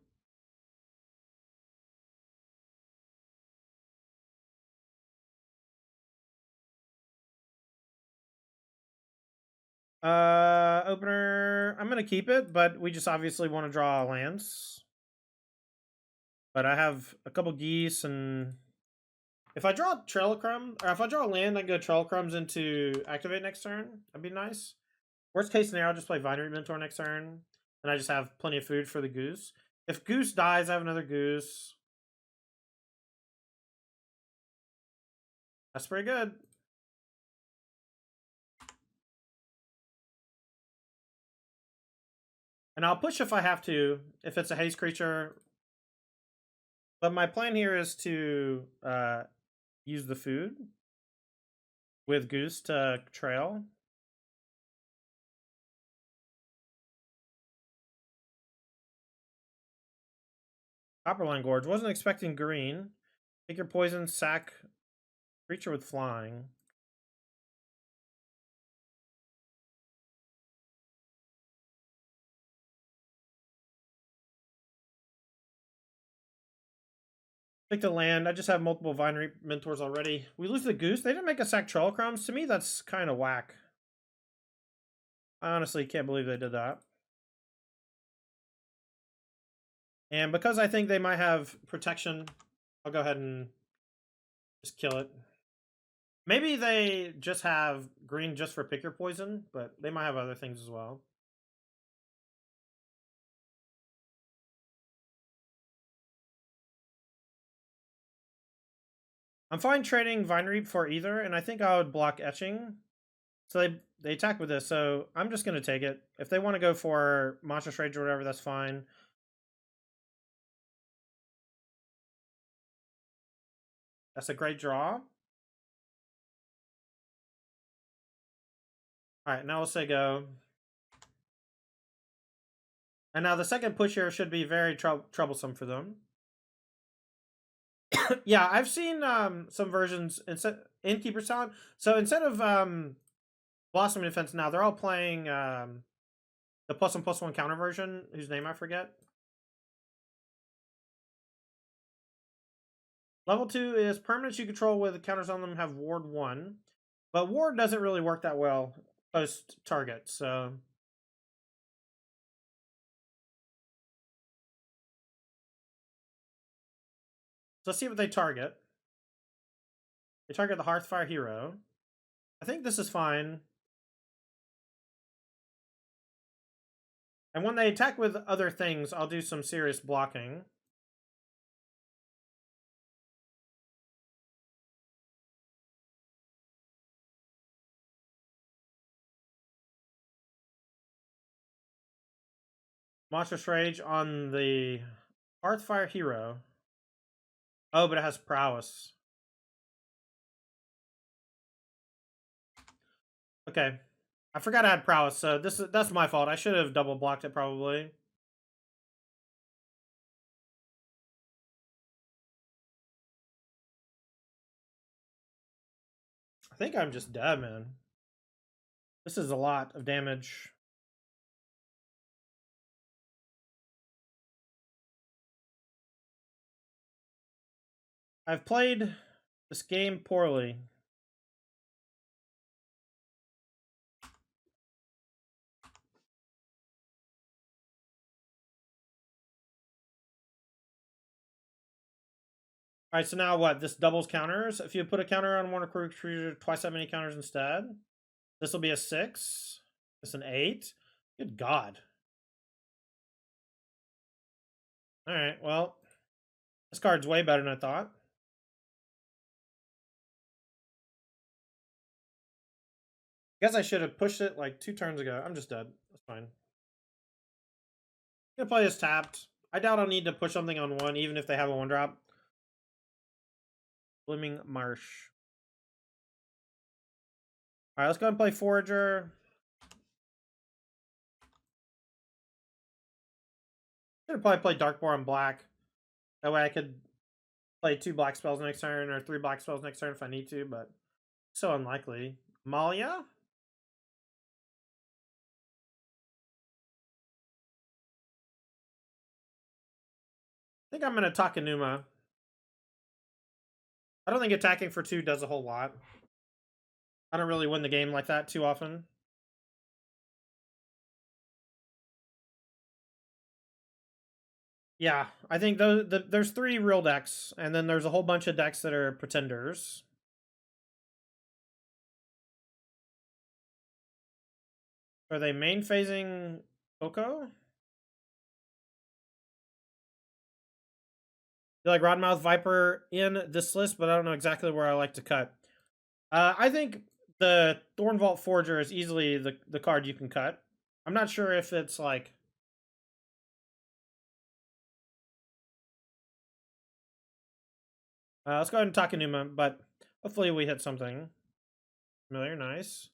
Opener, I'm gonna keep it, but we just obviously want to draw lands. But I have a couple geese, and if I draw Trail Crumb, or if I draw a land, I can go Trail Crumbs into activate next turn. That'd be nice. Worst case scenario, I'll just play Vine Root Mentor next turn, and I just have plenty of food for the goose. If goose dies, I have another goose. That's pretty good. And I'll push if I have to, if it's a haste creature. But my plan here is to use the food with goose to trail. Copperline Gorge. Wasn't expecting green. Take your poison, sack creature with flying. Take the land. I just have multiple Vine Reap Mentors already. We lose the goose. They didn't make a sack Troll Crumbs. To me, that's kind of whack. I honestly can't believe they did that. And because I think they might have protection, I'll go ahead and just kill it. Maybe they just have green just for Pick Your Poison, but they might have other things as well. I'm fine trading Vine Reap for either, and I think I would block Etching. So they attack with this, so I'm just going to take it. If they want to go for Monstrous Rage or whatever, that's fine. That's a great draw. Alright, now we'll say go. And now the second push here should be very troublesome for them. Yeah, I've seen some versions instead Innkeeper's Talent. So instead of Blossoming Defense now, they're all playing the +1/+1 counter version, whose name I forget. Level 2 is permanents you control with counters on them have Ward 1. But Ward doesn't really work that well post-target, so... So let's see what they target. They target the Hearthfire Hero. I think this is fine. And when they attack with other things, I'll do some serious blocking. Monstrous Rage on the Hearthfire Hero. Oh, but it has prowess. Okay. I forgot I had prowess, so that's my fault. I should have double blocked it probably. I think I'm just dead, man. This is a lot of damage. I've played this game poorly. All right, so now what? This doubles counters. If you put a counter on one creature, twice that many counters instead. This will be a 6. It's an 8. Good God. All right, well, this card's way better than I thought. Guess I should have pushed it like 2 turns ago. I'm just dead. That's fine. I'm gonna play this tapped. I doubt I'll need to push something on 1, even if they have a 1-drop. Blooming Marsh. All right, let's go ahead and play Forager. Should have probably played Darkboar on black. That way I could play 2 black spells next turn or 3 black spells next turn if I need to, but so unlikely. Malia? I think I'm going to Takenuma. I don't think attacking for 2 does a whole lot. I don't really win the game like that too often. Yeah, I think there's 3 real decks, and then there's a whole bunch of decks that are pretenders. Are they main phasing Coco? I feel like Rodmouth Viper in this list, but I don't know exactly where I like to cut. I think the Thornvault Forger is easily the card you can cut. I'm not sure if it's like... let's go ahead and Takenuma, but hopefully we hit something. Familiar, nice.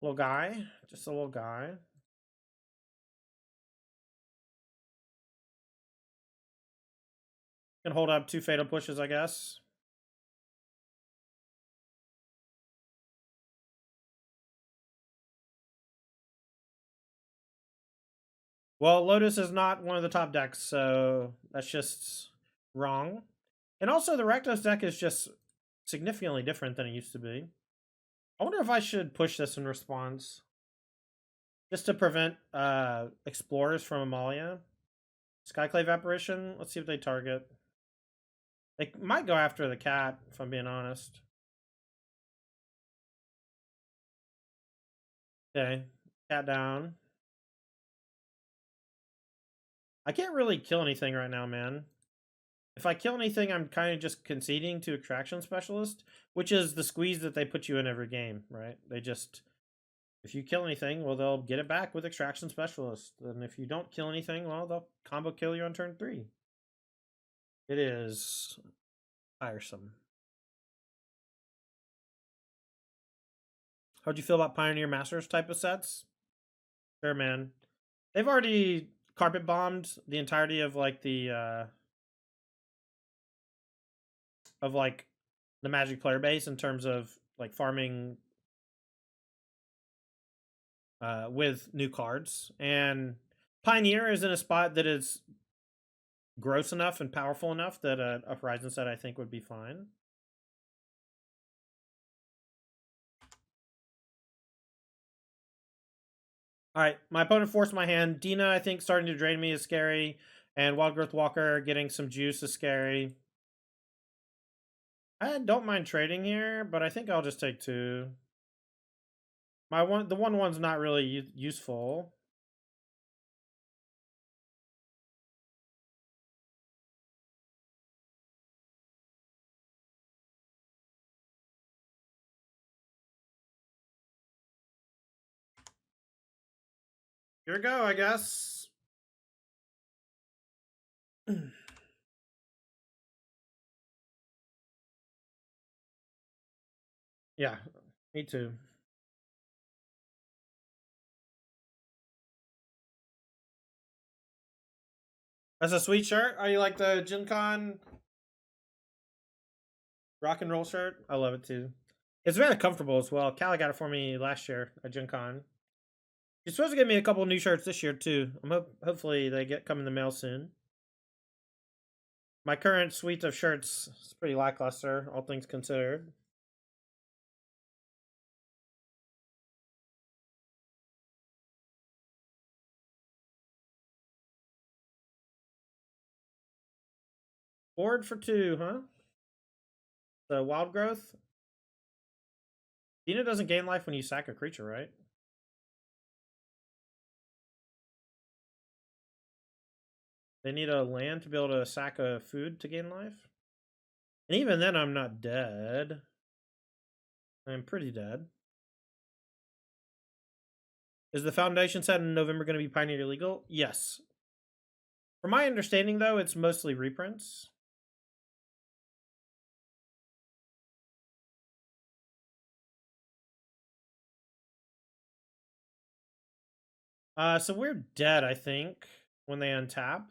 Little guy, just a little guy. Can hold up 2 Fatal Pushes, I guess. Well, Lotus is not one of the top decks, so that's just wrong. And also, the Rakdos deck is just significantly different than it used to be. I wonder if I should push this in response. Just to prevent Explorers from Amalia. Skyclave Apparition. Let's see if they target. They might go after the cat, if I'm being honest. Okay. Cat down. I can't really kill anything right now, man. If I kill anything, I'm kind of just conceding to Extraction Specialist, which is the squeeze that they put you in every game, right? They just... If you kill anything, well, they'll get it back with Extraction Specialist. And if you don't kill anything, well, they'll combo kill you on turn 3. It is tiresome. How'd you feel about Pioneer Masters type of sets? Sure, man. They've already carpet bombed the entirety of like the Magic player base in terms of like farming with new cards. And Pioneer is in a spot that is gross enough and powerful enough that a Horizon set I think would be fine. All right, my opponent forced my hand. Dina, I think, starting to drain me is scary. And Wild Growth Walker getting some juice is scary. I don't mind trading here, but I think I'll just take 2. The 1/1's not really useful. Here we go, I guess. Yeah, me too. That's a sweet shirt. Oh, you like the Gen Con rock and roll shirt? I love it too. It's very comfortable as well. Callie got it for me last year at Gen Con. She's supposed to get me a couple new shirts this year too. Hopefully they come in the mail soon. My current suite of shirts is pretty lackluster, all things considered. Board for 2, huh? The wild growth. Dina doesn't gain life when you sack a creature, right? They need a land to be able to sack a food to gain life. And even then, I'm not dead. I'm pretty dead. Is the foundation set in November going to be Pioneer illegal? Yes. From my understanding, though, it's mostly reprints. So we're dead, I think, when they untap.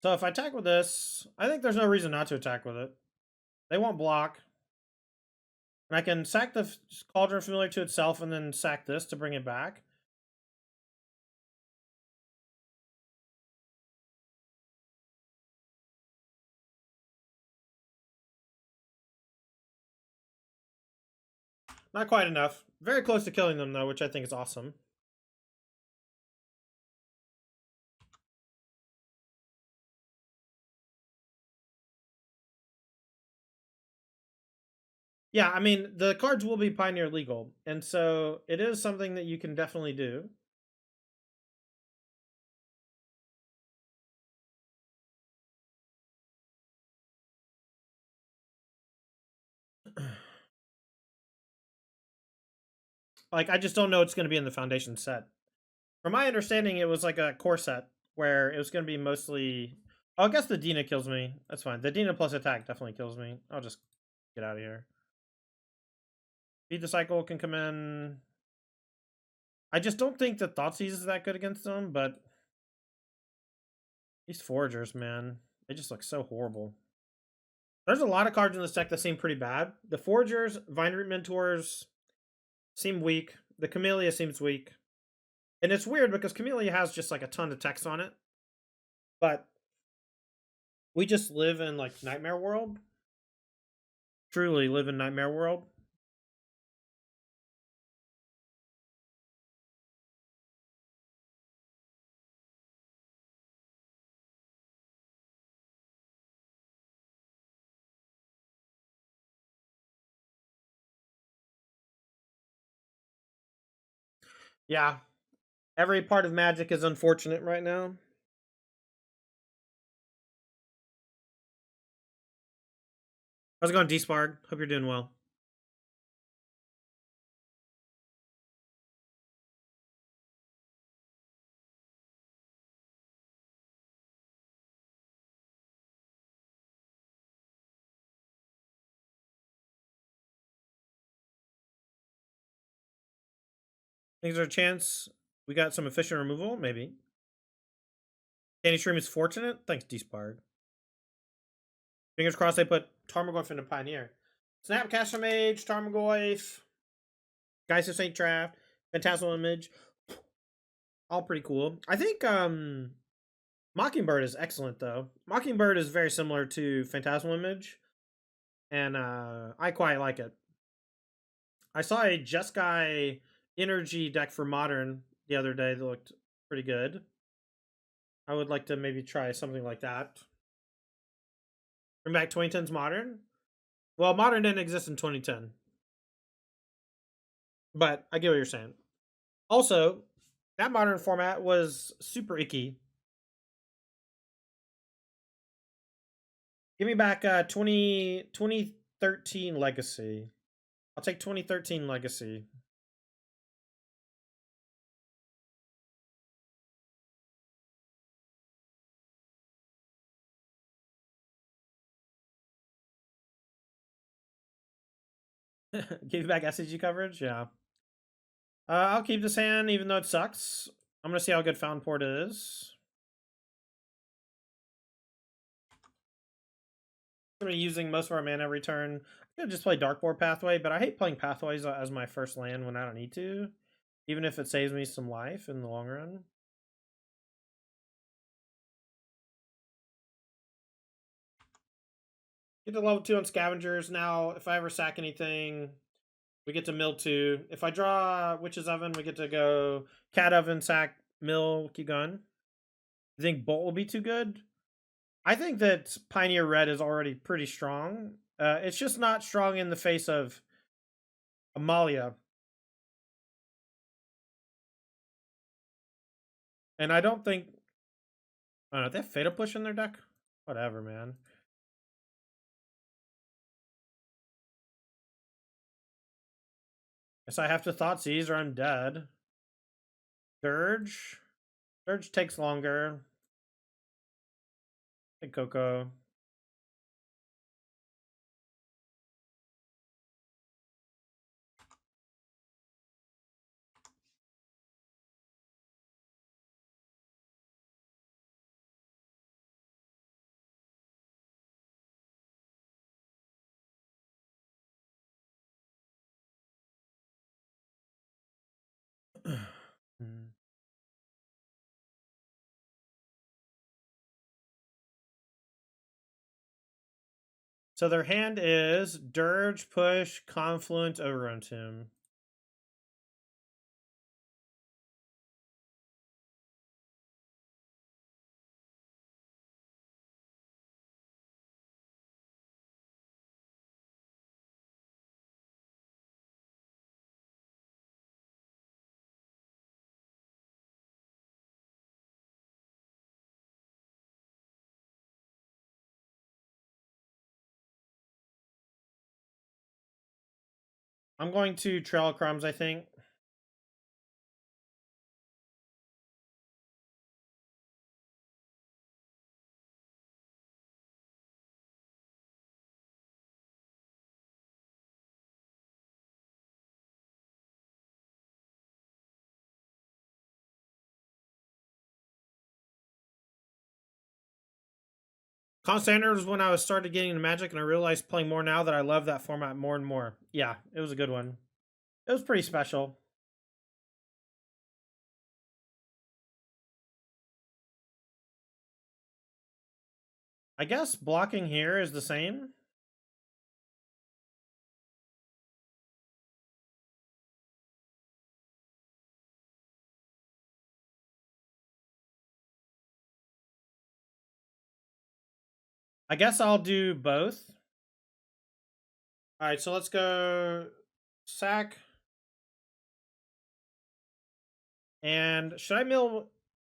So if I attack with this, I think there's no reason not to attack with it. They won't block. And I can sack the Cauldron Familiar to itself and then sack this to bring it back. Not quite enough. Very close to killing them, though, which I think is awesome. Yeah, I mean, the cards will be Pioneer legal, and so it is something that you can definitely do. Like, I just don't know it's going to be in the Foundation set. From my understanding, it was like a core set where it was going to be mostly... Oh, I guess the Dina kills me. That's fine. The Dina plus attack definitely kills me. I'll just get out of here. Feed the Cycle can come in. I just don't think that Thoughtseize is that good against them, but... These Foragers, man. They just look so horrible. There's a lot of cards in this deck that seem pretty bad. The Foragers, Vine Root Mentors seem weak. The Camellia seems weak. And it's weird because Camellia has just like a ton of text on it. But we just live in like Nightmare World. Truly live in Nightmare World. Yeah. Every part of Magic is unfortunate right now. How's it going, D-Sparg? Hope you're doing well. Think there's a chance we got some efficient removal? Maybe. Candy Stream is fortunate? Thanks, D-Sparg. Fingers crossed they put Tarmogoyf into Pioneer. Snapcaster Mage, Tarmogoyf, Geist of Saint Draft, Phantasmal Image. All pretty cool. I think Mockingbird is excellent, though. Mockingbird is very similar to Phantasmal Image, and I quite like it. I saw a Jeskai Energy deck for Modern the other day that looked pretty good. I would like to maybe try something like that. Bring back 2010's Modern? Well, Modern didn't exist in 2010. But I get what you're saying. Also, that Modern format was super icky. Give me back 2013 Legacy. I'll take 2013 Legacy. Give you back SCG coverage? Yeah. I'll keep this hand even though it sucks. I'm going to see how good Found Port is. I'm going to be using most of our mana every turn. I'm going to just play Darkboard Pathway, but I hate playing Pathways as my first land when I don't need to. Even if it saves me some life in the long run. Get to level 2 on scavengers. Now, if I ever sack anything, we get to mill 2. If I draw Witch's Oven, we get to go Cat Oven, sack, mill, keep going. You think Bolt will be too good? I think that Pioneer Red is already pretty strong. It's just not strong in the face of Amalia. And I don't think... I don't know, they have Fatal Push in their deck? Whatever, man. Guess I have to Thoughtseize or I'm dead. Dirge. Dirge takes longer. Hey, Coco. So their hand is Dirge, Push, Confluent, Overrun Tomb. I'm going to Trail Crumbs, I think. Constantine was when I was started getting into Magic, and I realized playing more now that I love that format more and more. Yeah, it was a good one. It was pretty special. I guess blocking here is the same. I guess I'll do both. All right, so let's go sack. And should I mill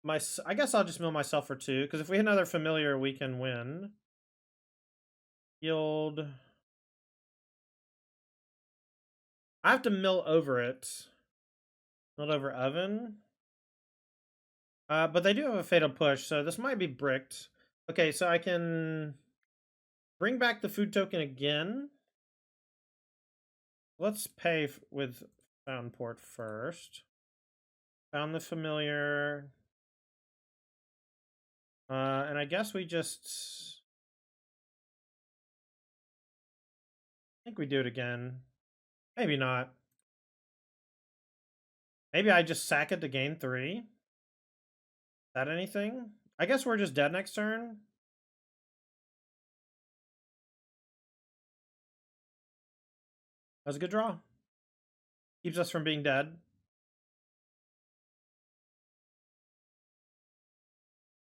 my... I guess I'll just mill myself for 2, because if we hit another familiar, we can win. Yield. I have to mill over it. Mill over Oven. But they do have a Fatal Push, so this might be bricked. Okay, so I can bring back the food token again. Let's pay with Fountainport first. Found the familiar. And I guess we just... I think we do it again. Maybe not. Maybe I just sack it to gain 3. Is that anything? I guess we're just dead next turn. That was a good draw. Keeps us from being dead.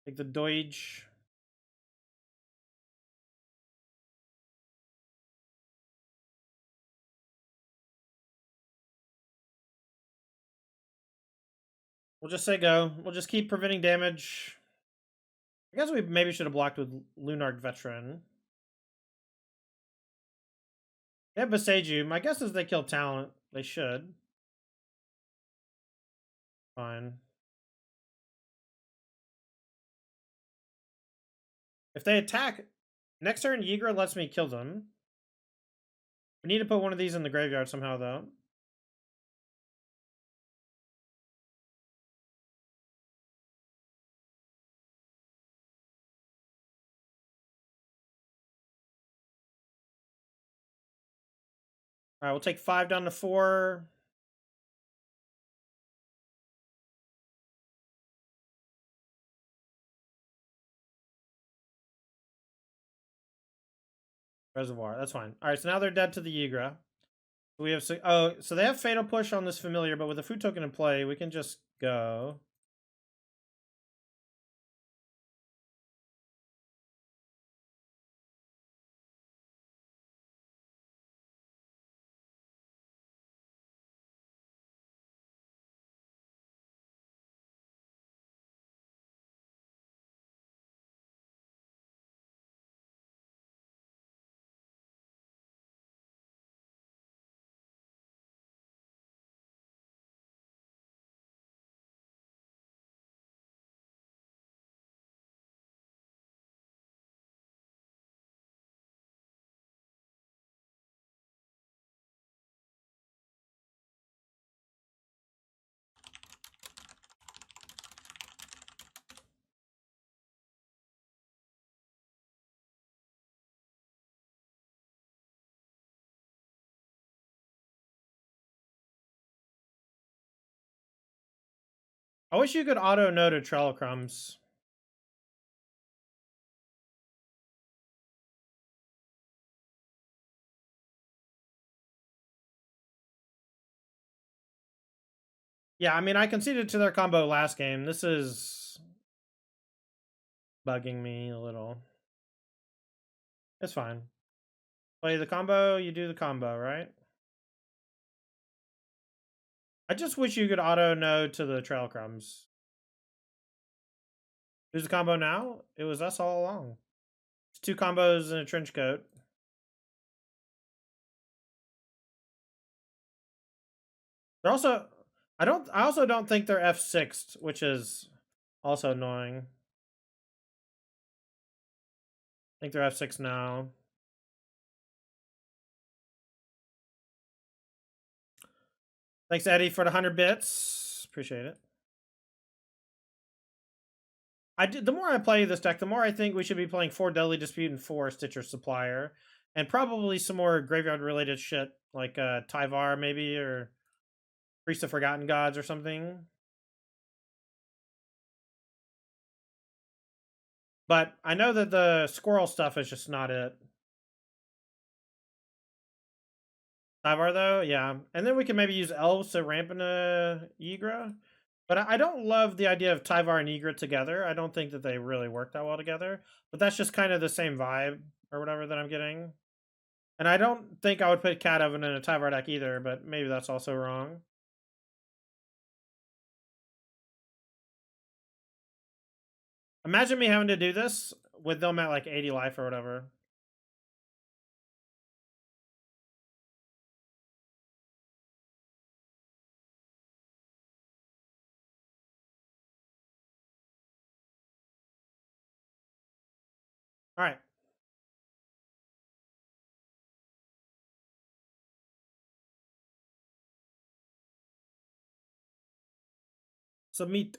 Take the Doge. We'll just say go. We'll just keep preventing damage. I guess we maybe should have blocked with Lunark Veteran. They have Beseiju. My guess is they kill Talent. They should. Fine. If they attack, next turn Ygra lets me kill them. We need to put one of these in the graveyard somehow, though. All right, we'll take 5 down to 4. Reservoir. That's fine. All right, so now they're dead to the Ygra. We have so they have Fatal Push on this familiar, but with a food token in play, we can just go. I wish you could auto no to Trell Crumbs. Yeah, I mean, I conceded to their combo last game. This is bugging me a little. It's fine. Play the combo, you do the combo, right? I just wish you could auto no to the Trail Crumbs. Who's the combo now? It was us all along. It's 2 combos in a trench coat. They're also I also don't think they're F6'd, which is also annoying. I think they're F6 now. Thanks, Eddie, for the 100 bits. Appreciate it. The more I play this deck, the more I think we should be playing 4 Deadly Dispute and 4 Stitcher Supplier. And probably some more graveyard-related shit, like Tyvar, maybe, or Priest of Forgotten Gods or something. But I know that the squirrel stuff is just not it. Tyvar, though, yeah. And then we can maybe use elves to ramp into Ygra. But I don't love the idea of Tyvar and Ygra together. I don't think that they really work that well together. But that's just kind of the same vibe or whatever that I'm getting. And I don't think I would put Cat Oven in a Tyvar deck either, but maybe that's also wrong. Imagine me having to do this with them at like 80 life or whatever. All right. Submit.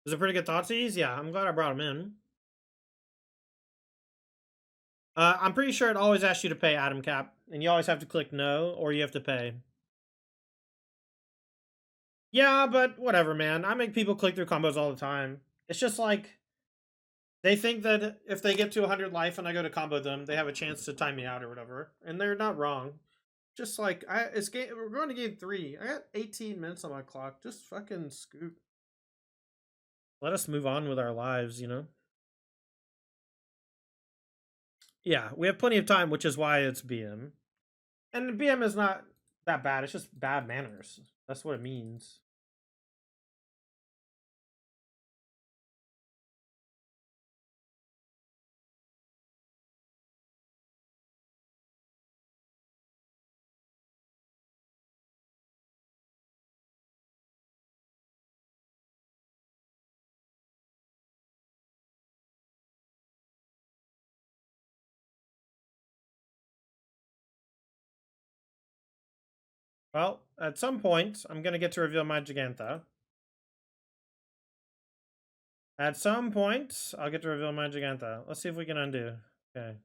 Is it pretty good Thoughtseize? Yeah, I'm glad I brought him in. I'm pretty sure it always asks you to pay Atom Cap, and you always have to click no, or you have to pay. Yeah, but whatever, man. I make people click through combos all the time. It's just like they think that if they get to 100 life and I go to combo them, they have a chance to time me out or whatever, and they're not wrong. Just like we're going to game 3. I got 18 minutes on my clock. Just fucking scoop. Let us move on with our lives, you know. Yeah, we have plenty of time, which is why it's BM. And BM is not that bad. It's just bad manners. That's what it means. Well, at some point, I'm going to get to reveal my Giganta. At some point, I'll get to reveal my Giganta. Let's see if we can undo. Okay.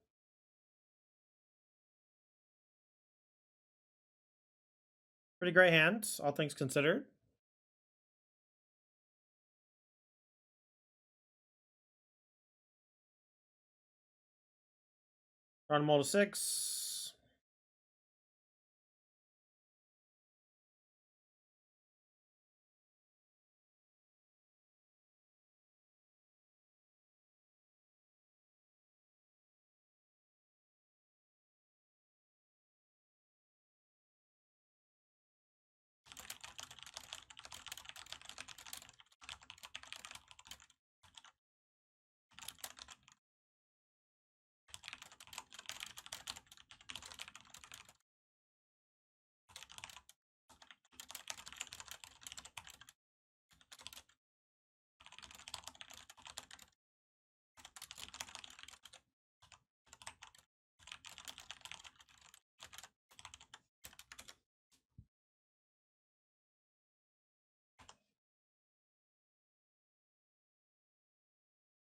Pretty great hand, all things considered. Run them all to 6.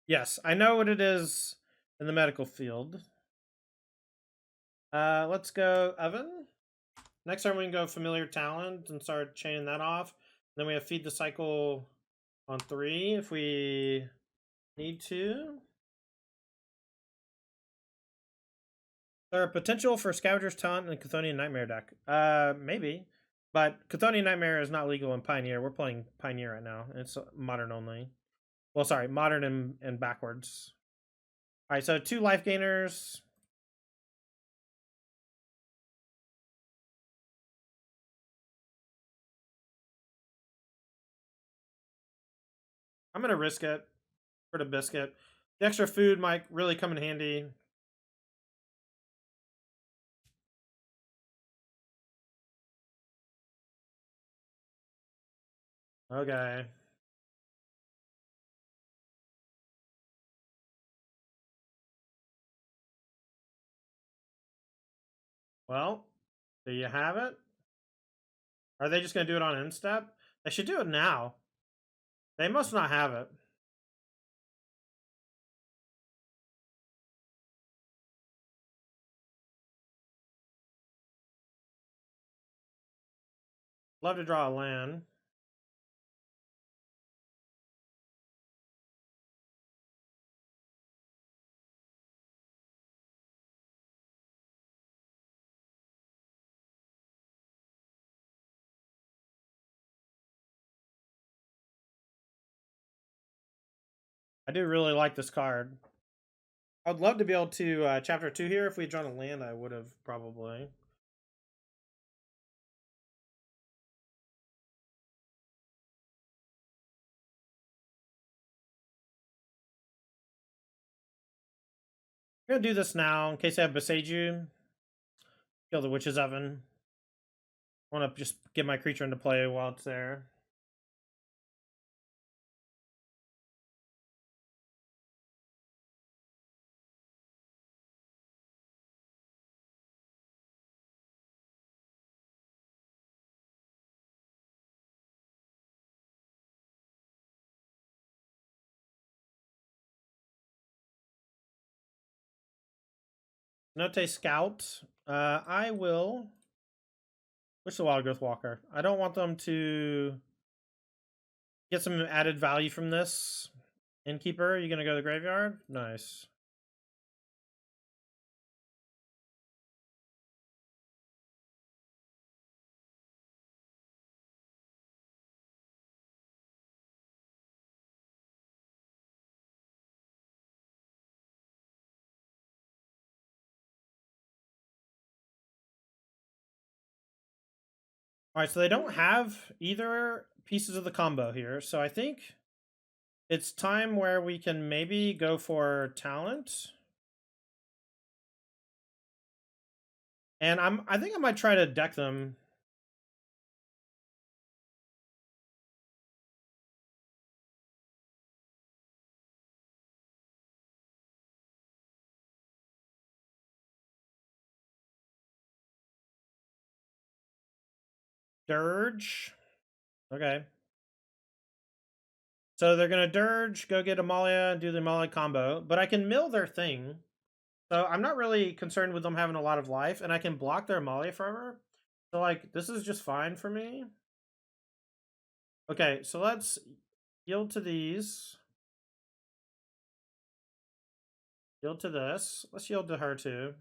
Yes, I know what it is in the medical field. Let's go Evan. Next turn we can go Familiar Talent and start chaining that off. Then we have Feed the Cycle on 3 if we need to. There are potential for Scavenger's Taunt and Chthonian Nightmare deck. Maybe. But Chthonian Nightmare is not legal in Pioneer. We're playing Pioneer right now. It's modern only. Well, sorry, modern and backwards. Alright, so 2 life gainers. I'm going to risk it for the biscuit. The extra food might really come in handy. Okay. Well, there you have it. Are they just going to do it on end step? They should do it now. They must not have it. Love to draw a land. I do really like this card. I'd love to be able to chapter 2 here. If we'd drawn a land, I would have probably. I'm gonna do this now in case I have Beseiju. Kill the Witch's Oven. I want to just get my creature into play while it's there. Note Scout. I will. What's the Wild Growth Walker? I don't want them to get some added value from this. Innkeeper, you gonna go to the graveyard? Nice. All right, so they don't have either pieces of the combo here, so I think it's time where we can maybe go for talent. And I think I might try to deck them. Dirge. Okay. So they're gonna Dirge, go get Amalia, and do the Amalia combo. But I can mill their thing. So I'm not really concerned with them having a lot of life, and I can block their Amalia forever. So like this is just fine for me. Okay, so let's yield to these. Yield to this. Let's yield to her too.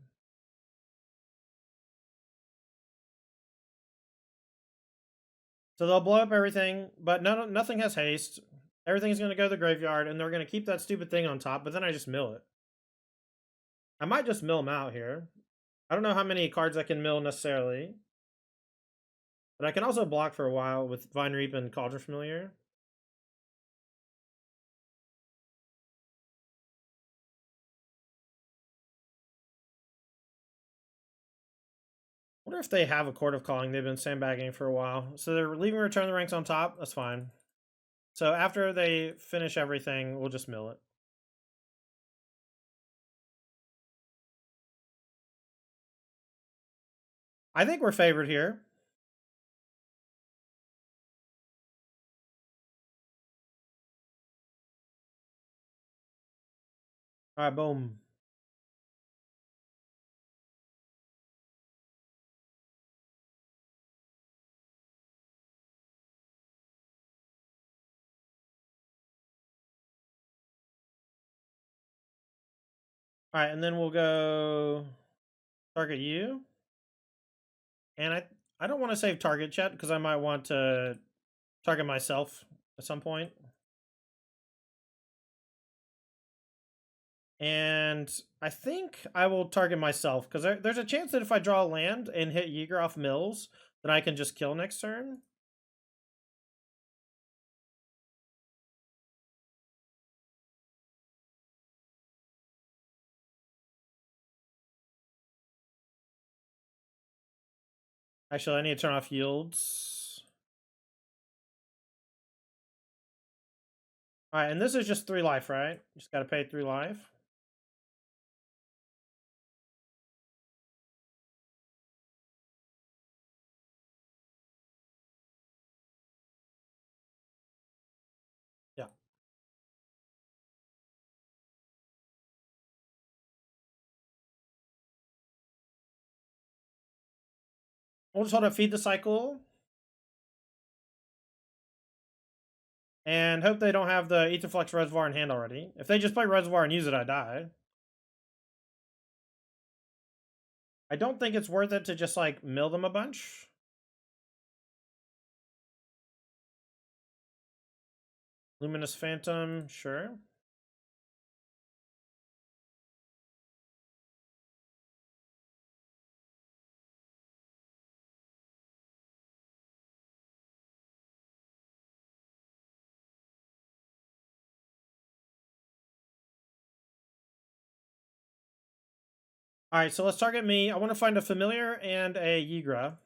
So they'll blow up everything, but nothing has haste. Everything's going to go to the graveyard, and they're going to keep that stupid thing on top, but then I just mill it. I might just mill them out here. I don't know how many cards I can mill necessarily. But I can also block for a while with Vine Reap and Cauldron Familiar. I wonder if they have a Court of Calling. They've been sandbagging for a while. So they're leaving Return the Ranks on top. That's fine. So after they finish everything, we'll just mill it. I think we're favored here. All right, boom. All right, and then we'll go target you. And I don't want to save target yet because I might want to target myself at some point. And I think I will target myself because there's a chance that if I draw a land and hit Ygra off mills, then I can just kill next turn. Actually, I need to turn off yields. All right, and this is just 3 life, right? Just got to pay 3 life. Yeah. We'll just hold up Feed the Cycle. And hope they don't have the Aetherflux Reservoir in hand already. If they just play Reservoir and use it, I die. I don't think it's worth it to just, like, mill them a bunch. Luminous Phantom, sure. Alright, so let's target me. I want to find a Familiar and a Ygra.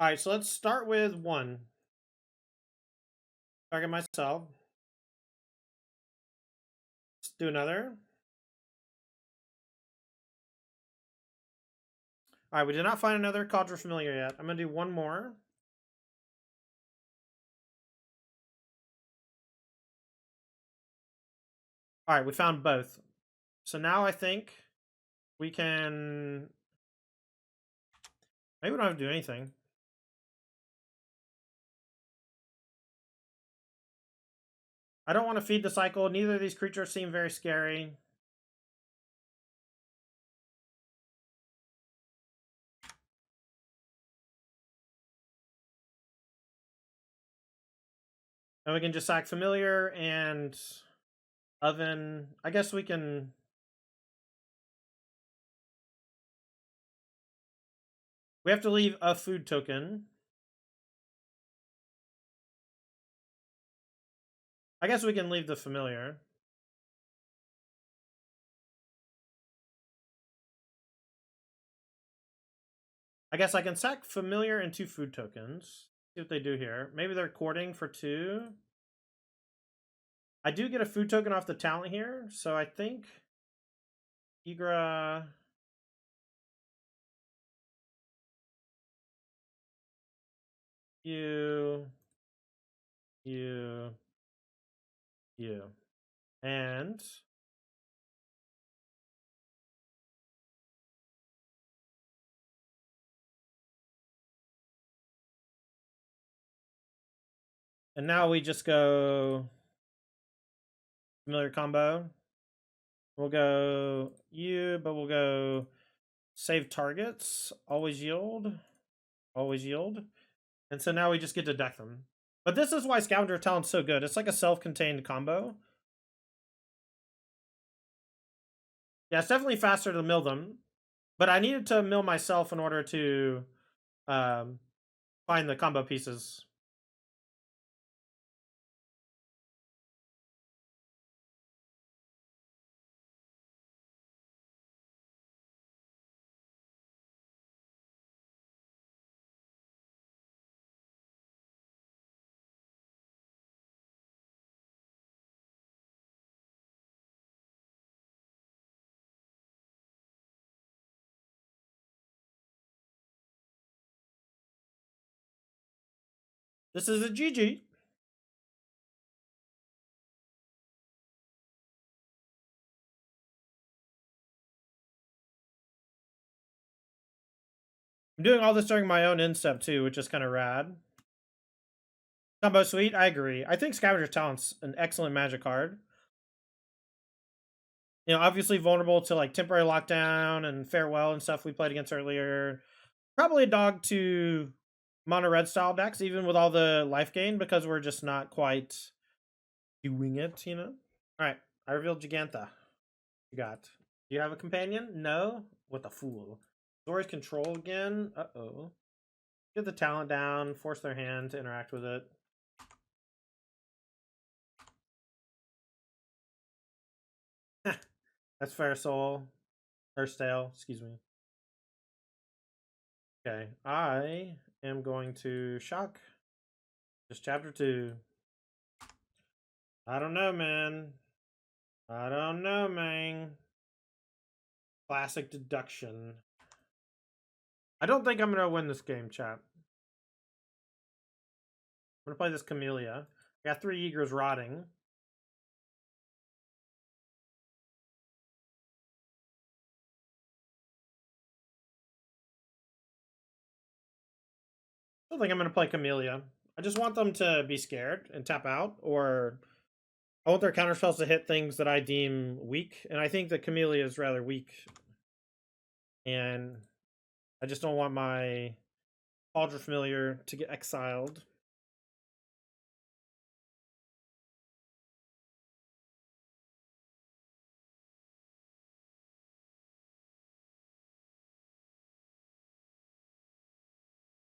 Alright, so let's start with 1. Target myself. Let's do another. Alright, we did not find another Cauldron Familiar yet. I'm going to do 1 more. Alright, we found both. So now I think we can... Maybe we don't have to do anything. I don't want to feed the cycle. Neither of these creatures seem very scary. And we can just sack Familiar and Oven. I guess we can... We have to leave a food token. I guess we can leave the Familiar. I guess I can sack Familiar and 2 food tokens. See what they do here. Maybe they're courting for 2. I do get a food token off the talent here, so I think Ygra... You... And... And now we just go familiar combo. We'll go you, but we'll go save targets. Always yield. Always yield. And so now we just get to deck them. But this is why Scavenger Talent's so good. It's like a self-contained combo. Yeah, it's definitely faster to mill them. But I needed to mill myself in order to find the combo pieces. This is a GG. I'm doing all this during my own instep too, which is kind of rad. Combo Suite, I agree. I think Scavenger Talent's an excellent Magic card. You know, obviously vulnerable to like temporary lockdown and farewell and stuff we played against earlier. Probably a dog to mono red style decks, even with all the life gain, because we're just not quite doing it, you know? Alright, I revealed Gigantha. You got. Do you have a companion? No? What the fool. Zora's control again? Uh-oh. Get the talent down, force their hand to interact with it. That's Fair Soul. Or Stale, excuse me. Okay, I am going to shock. Just chapter 2. I don't know, man. I don't know, man. Classic deduction. I don't think I'm going to win this game, chat. I'm going to play this Camellia. I got 3 Ygras rotting. I don't think I'm going to play Camellia. I just want them to be scared and tap out, or I want their counterspells to hit things that I deem weak, and I think that Camellia is rather weak. And I just don't want my Ultra Familiar to get exiled.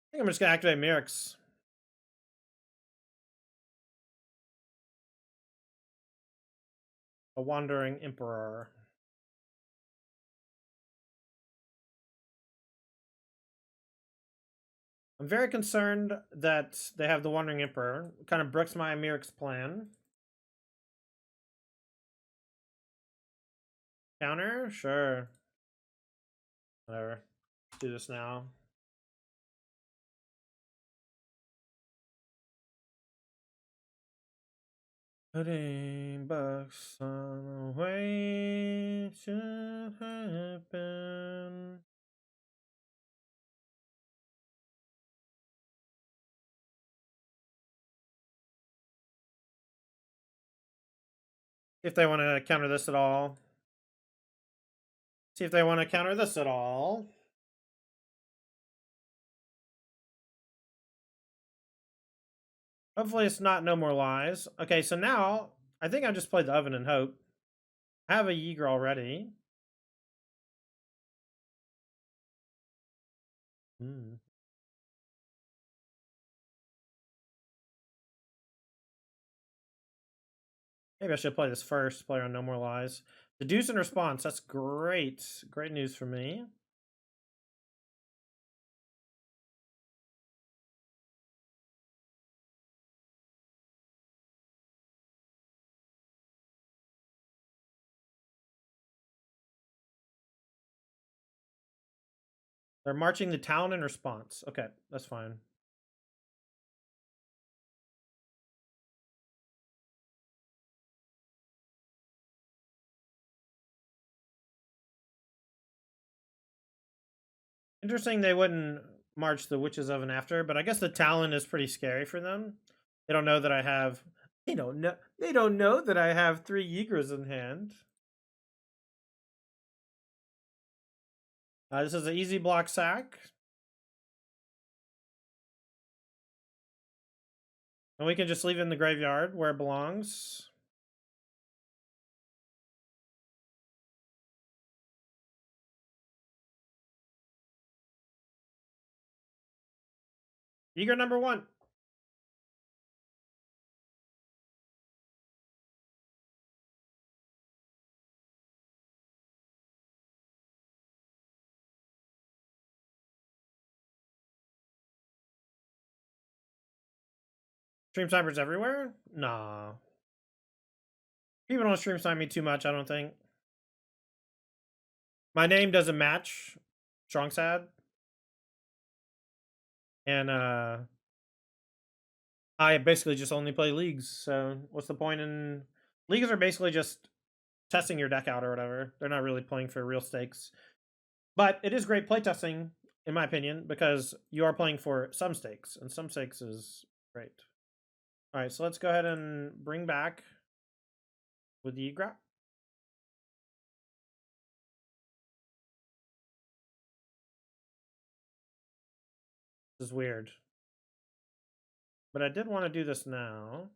I think I'm just going to activate Mirix. A Wandering Emperor. I'm very concerned that they have the Wandering Emperor. It kind of bricks my Mirix plan. Counter? Sure. Whatever. Let's do this now. Putting bucks on the way should happen. If they want to counter this at all. See if they want to counter this at all. Hopefully it's not No More Lies. Okay, so now I think I just played the Oven and Hope. I have a Ygra already. Hmm. Maybe I should play this first. Play on No More Lies. Deduce in response. That's great. Great news for me. They're marching the town in response. Okay, that's fine. Interesting they wouldn't march the Witches Oven after, but I guess the Talon is pretty scary for them. They don't know that I have. They don't know. They don't know that I have 3 Ygras in hand. This is an easy block sack. And we can just leave it in the graveyard where it belongs. Ygra number 1. Stream snipers everywhere? Nah. People don't stream snipe me too much, I don't think. My name doesn't match Strong Sad. And I basically just only play leagues, so what's the point in leagues are basically just testing your deck out or whatever. They're not really playing for real stakes. But it is great playtesting, in my opinion, because you are playing for some stakes, and some stakes is great. Alright, so let's go ahead and bring back with the Ygra. This is weird. But I did want to do this now.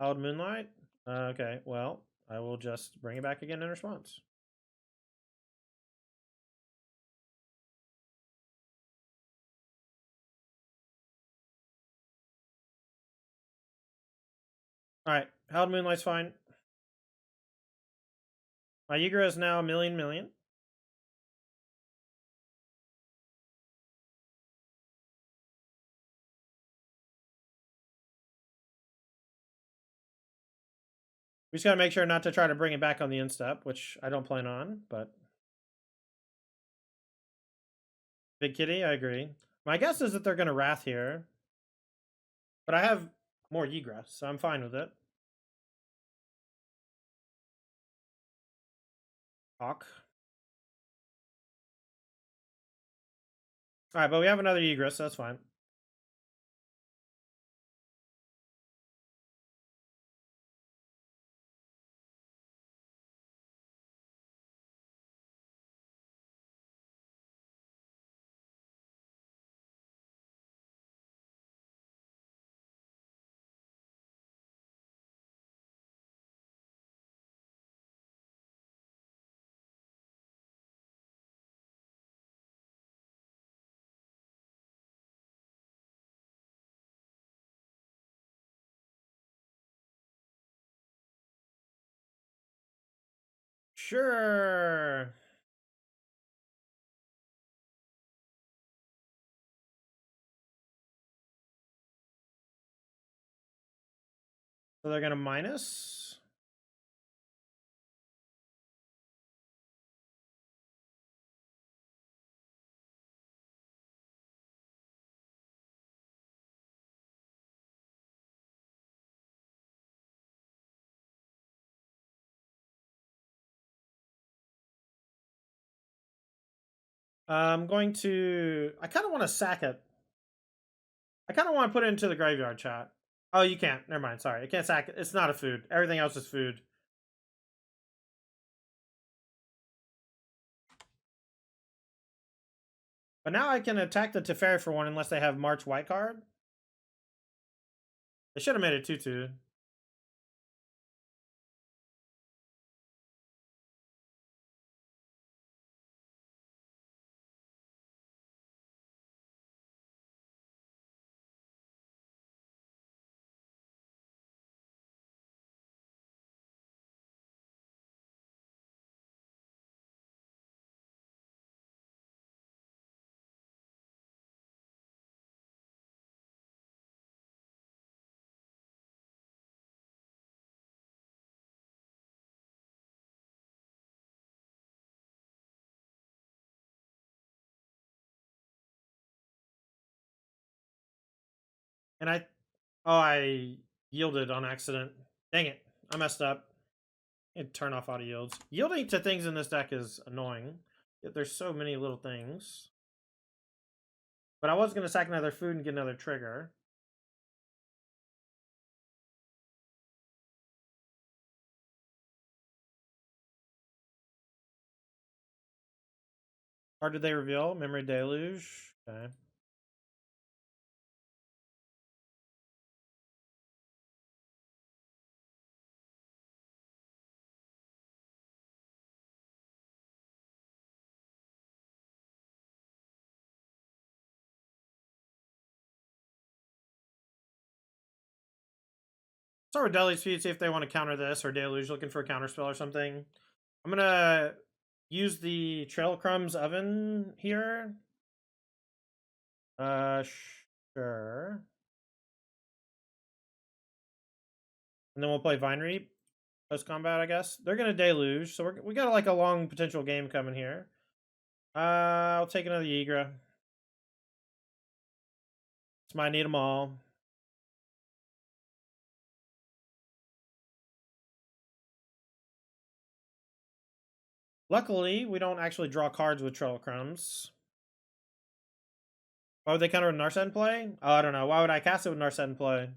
Hallowed Moonlight? Okay, well, I will just bring it back again in response. Alright, Hallowed Moonlight's fine. My Ygra is now a million. We just gotta make sure not to try to bring it back on the instep, which I don't plan on, but... Big Kitty, I agree. My guess is that they're gonna Wrath here. But I have more Ygra, so I'm fine with it. Hawk. Alright, but we have another Ygra, so that's fine. Sure. So they're gonna minus. I'm going to... I kind of want to sack it. I kind of want to put it into the graveyard, chat. Oh, you can't. Never mind. Sorry. I can't sack it. It's not a food. Everything else is food. But now I can attack the Teferi for 1 unless they have March White card. They should have made it 2-2. And I yielded on accident. Dang it. I messed up. And turn off auto yields. Yielding to things in this deck is annoying. There's so many little things. But I was going to sack another food and get another trigger. Card did they reveal? Memory Deluge. Okay. Start with Deluge Feed, see if they want to counter this, or Deluge looking for a counter spell or something. I'm gonna use the Trail Crumbs Oven here. Sure. And then we'll play Vine Reap post combat, I guess. They're gonna Deluge, so we got like a long potential game coming here. I'll take another Ygra. This might need them all. Luckily, we don't actually draw cards with Trail Crumbs. Why would they counter with Narset in play? Oh, I don't know. Why would I cast it with Narset in play?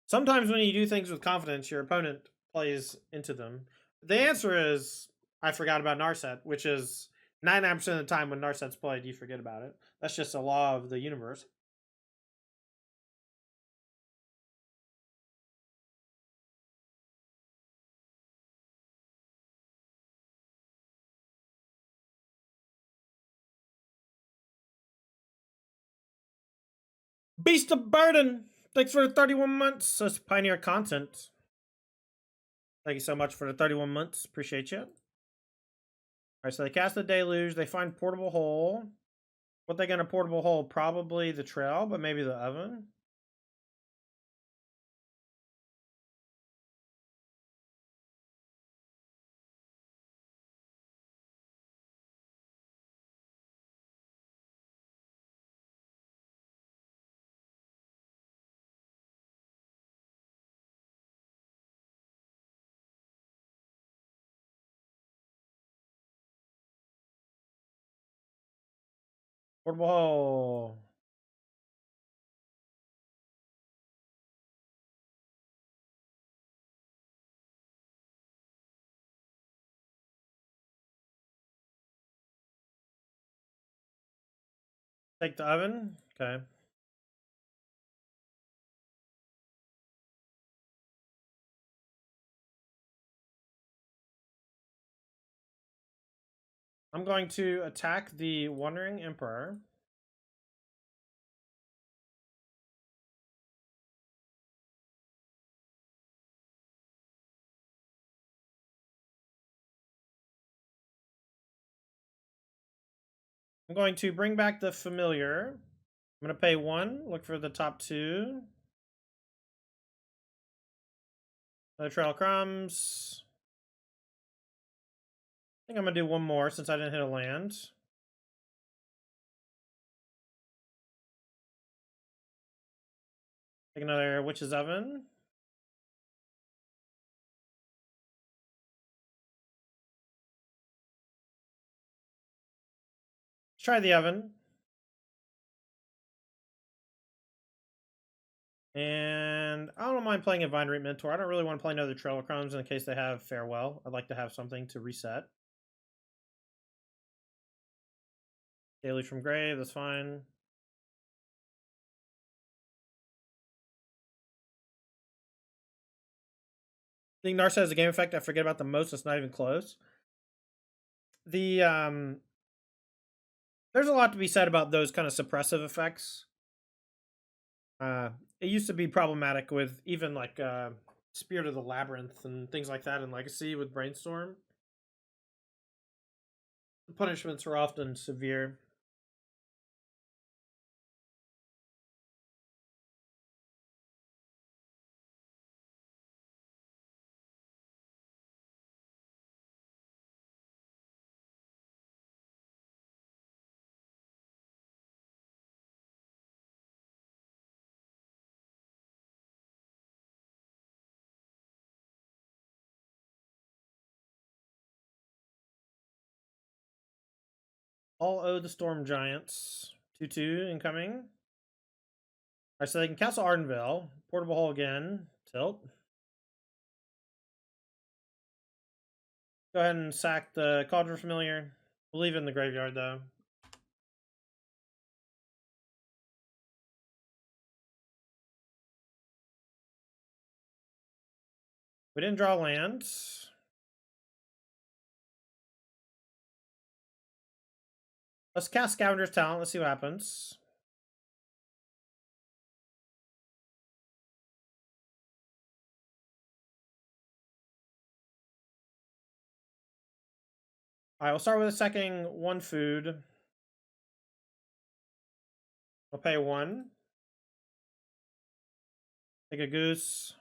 Sometimes when you do things with confidence, your opponent plays into them. The answer is I forgot about Narset, which is 99% of the time when Narset's played, you forget about it. That's just a law of the universe. Beast of Burden! Thanks for the 31 months. That's Pioneer content. Thank you so much for the 31 months. Appreciate you. Alright, so they cast the Deluge. They find Portable Hole. What they gonna Portable Hole? Probably the Trail, but maybe the Oven. Portable Hole. Take the Oven. Okay. I'm going to attack the Wandering Emperor. I'm going to bring back the Familiar. I'm going to pay 1. Look for the top 2. Another Trail Crumbs. I think I'm going to do one more since I didn't hit a land. Take another Witch's Oven. Let's try the Oven. And I don't mind playing a Vine Reap Mentor. I don't really want to play another Trail Crumbs in case they have Farewell. I'd like to have something to reset. Deluge from Grave, that's fine. I think Narset has a game effect I forget about the most. It's not even close. There's a lot to be said about those kind of suppressive effects. It used to be problematic with even like Spirit of the Labyrinth and things like that in Legacy with Brainstorm. The punishments are often severe. All owe the Storm Giants. 2/2 incoming. Alright, so they can Castle Ardenvale. Portable Hole again. Tilt. Go ahead and sack the Cauldron Familiar. We'll leave it in the graveyard, though. We didn't draw lands. Let's cast Scavenger's Talent. Let's see what happens. Alright, we'll start with sacking 1 food. We'll pay 1. Take a goose.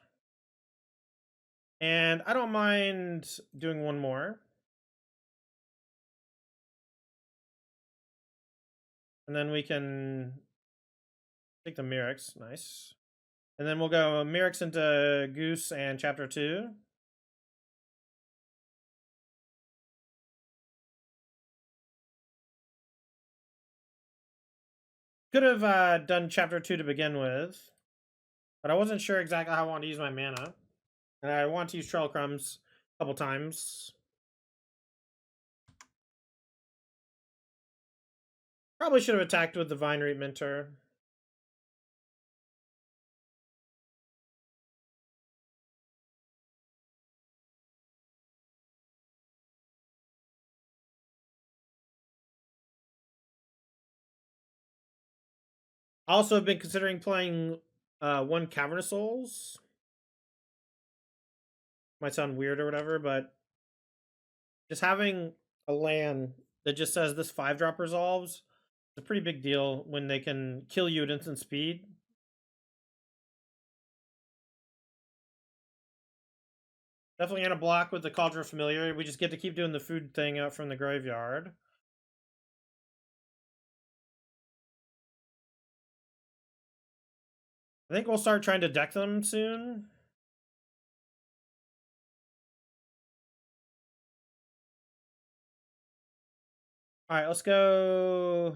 And I don't mind doing 1 more. And then we can take the Mirrex. Nice. And then we'll go Mirrex into Goose and Chapter 2. Could have done Chapter 2 to begin with. But I wasn't sure exactly how I wanted to use my mana. And I want to use Trail Crumbs a couple times. Probably should have attacked with the Vine Reap Minter. I also have been considering playing 1 Cavernous Souls. Might sound weird or whatever, but just having a land that just says this 5-drop resolves is a pretty big deal when they can kill you at instant speed. Definitely gonna block with the Cauldron Familiar. We just get to keep doing the food thing out from the graveyard. I think we'll start trying to deck them soon. Alright, let's go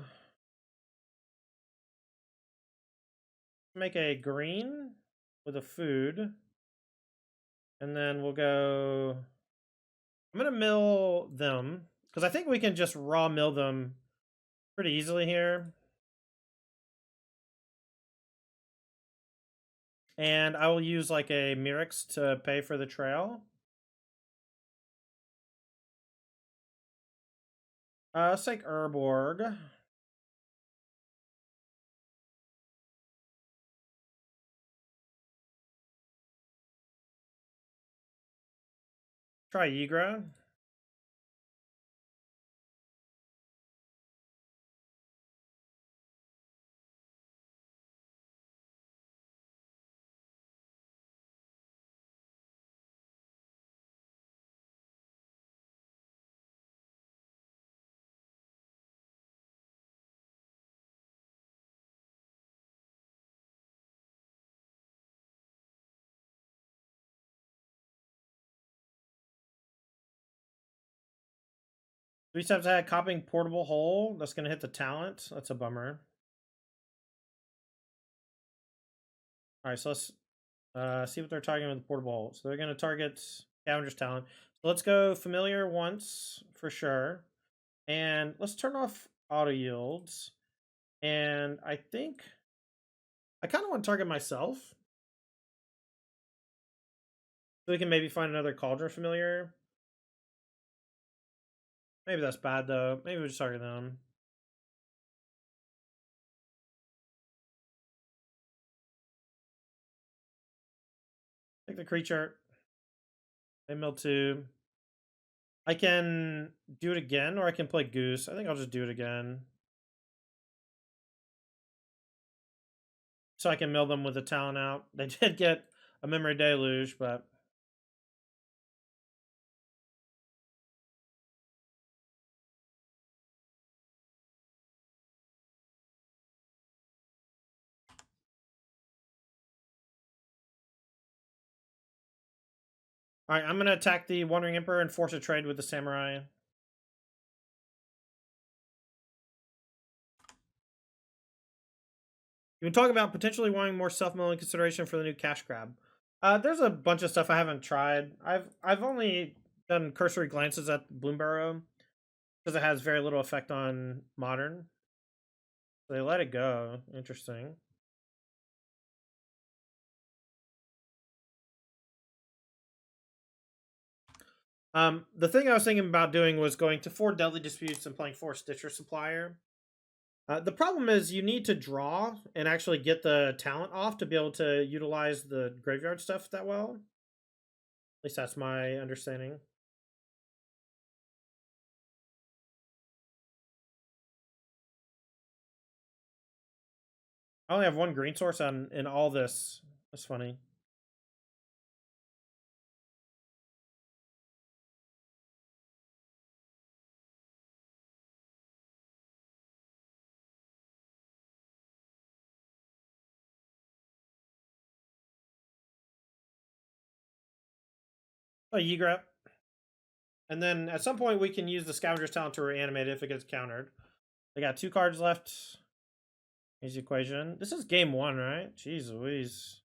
make a green with a food. And then we'll go... I'm going to mill them, because I think we can just raw mill them pretty easily here. And I will use like a Mirrex to pay for the trail. Let's take Urborg. Try Ygra. Three steps ahead, copying Portable Hole. That's going to hit the talent. That's a bummer. Alright, so let's see what they're targeting with the Portable Hole. So they're going to target Scavenger's Talent. So let's go Familiar once, for sure. And let's turn off auto yields. And I think I kind of want to target myself. So we can maybe find another Cauldron Familiar. Maybe that's bad, though. Maybe we just target them. Take the creature. They mill 2. I can do it again, or I can play Goose. I think I'll just do it again. So I can mill them with the talent out. They did get a Memory Deluge, but... Alright, I'm going to attack the Wandering Emperor and force a trade with the Samurai. You can talk about potentially wanting more self-milling consideration for the new cash grab. There's a bunch of stuff I haven't tried. I've only done cursory glances at Bloomburrow because it has very little effect on modern. So they let it go. Interesting. The thing I was thinking about doing was going to 4 Deadly Disputes and playing 4 Stitcher Supplier. The problem is you need to draw and actually get the talent off to be able to utilize the graveyard stuff that well. At least that's my understanding. I only have 1 green source on in all this. That's funny. Oh, Ygra. And then at some point we can use the Scavenger's talent to reanimate it if it gets countered. They got 2 cards left. Easy equation. This is game 1, right? Jeez Louise.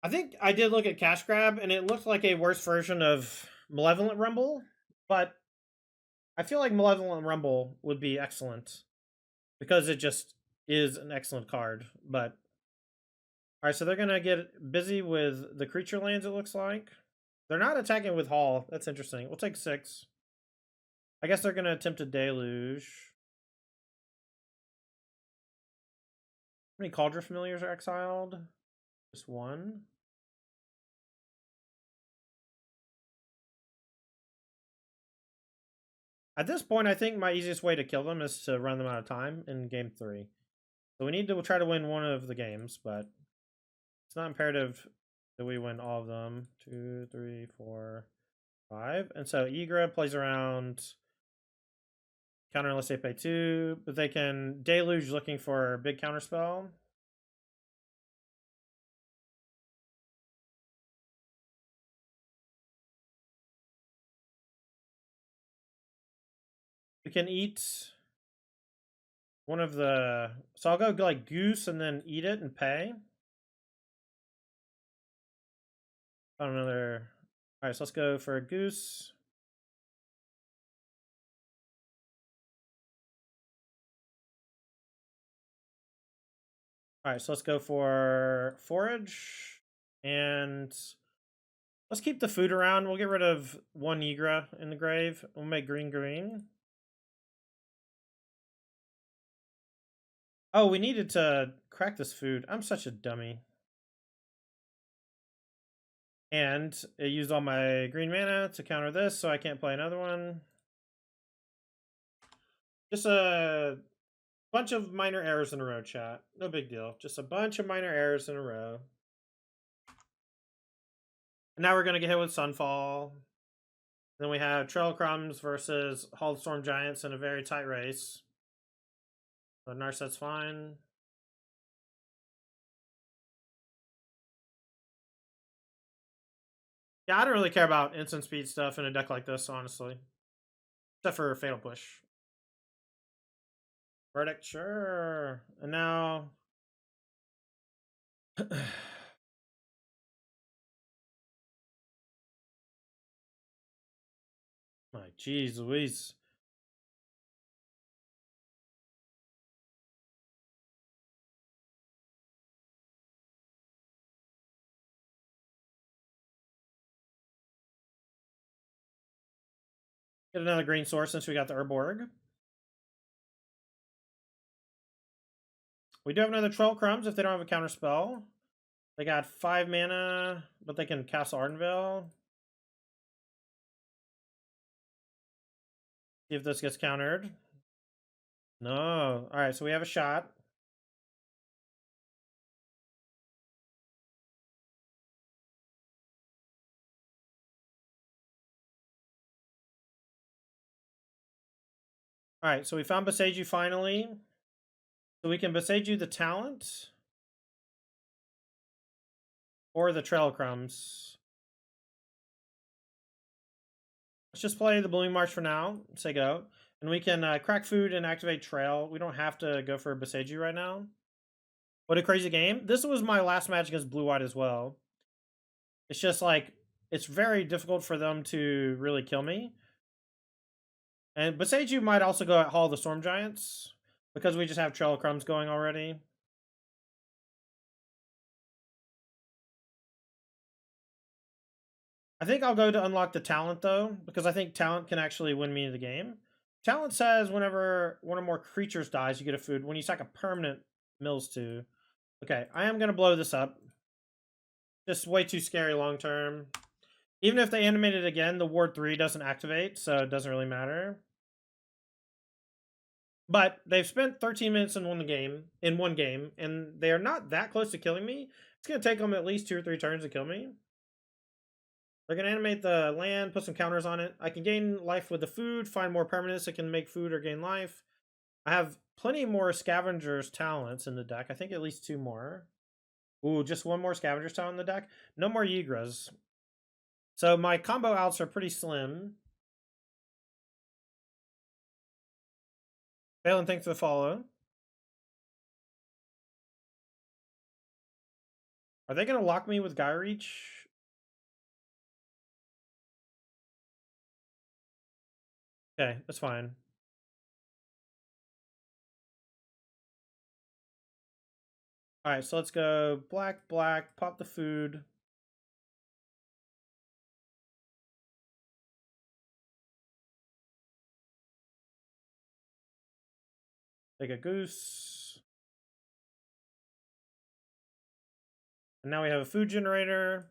I think I did look at Cash Grab, and it looked like a worse version of Malevolent Rumble, but I feel like Malevolent Rumble would be excellent because it just is an excellent card. But all right, so they're gonna get busy with the creature lands. It looks like they're not attacking with Hall. That's interesting. We'll take 6. I guess they're gonna attempt a deluge. How many Cauldron Familiars are exiled? Just 1. At this point, I think my easiest way to kill them is to run them out of time in game 3. So we need to try to win one of the games, but it's not imperative that we win all of them. 2, 3, 4, 5. And so Ygra plays around counter unless they pay 2, but they can deluge looking for a big counter spell. We can eat one of the. So I'll go like Goose and then eat it and pay. Found another. All right, so let's go for a Goose. All right, so let's go for Forage. And let's keep the food around. We'll get rid of 1 Ygra in the grave. We'll make green. Oh, we needed to crack this food. I'm such a dummy. And it used all my green mana to counter this, so I can't play another one. Just a bunch of minor errors in a row, chat. No big deal. Just a bunch of minor errors in a row. And now we're going to get hit with Sunfall. Then we have Trail Crumbs versus Hauled Storm Giants in a very tight race. So Narset's fine. Yeah, I don't really care about instant speed stuff in a deck like this, honestly. Except for Fatal Push. Verdict, sure. And now... My jeez Louise. Get another green source since we got the Urborg. We do have another 12 Crumbs if they don't have a counter spell. They got 5 mana, but they can Castle Ardenvale. See if this gets countered. No. Alright, so we have a shot. Alright, so we found Beseiju finally. So we can Beseiju the talent. Or the trail crumbs. Let's just play the Blooming March for now. Say go. And we can crack food and activate trail. We don't have to go for Beseiju right now. What a crazy game. This was my last match against Blue-White as well. It's just like, it's very difficult for them to really kill me. And Beseiju might also go at Hall of the Storm Giants. Because we just have Trail Crumbs going already. I think I'll go to unlock the talent though, because I think talent can actually win me the game. Talent says whenever one or more creatures dies, you get a food. When you sack a permanent, mills too. Okay, I am going to blow this up. Just way too scary long term. Even if they animate it again, the Ward 3 doesn't activate, so it doesn't really matter. But they've spent 13 minutes in one game, and they are not that close to killing me. It's going to take them at least 2 or 3 turns to kill me. They're going to animate the land, put some counters on it. I can gain life with the food, find more permanents. I can make food or gain life. I have plenty more Scavenger's talents in the deck. I think at least 2 more. Ooh, just 1 more Scavenger's talent in the deck. No more Ygras. So my combo outs are pretty slim. Phelan, thanks for the follow. Are they going to lock me with Guy Reach? Okay, that's fine. Alright, so let's go black, black, pop the food. Take a goose. And now we have a food generator.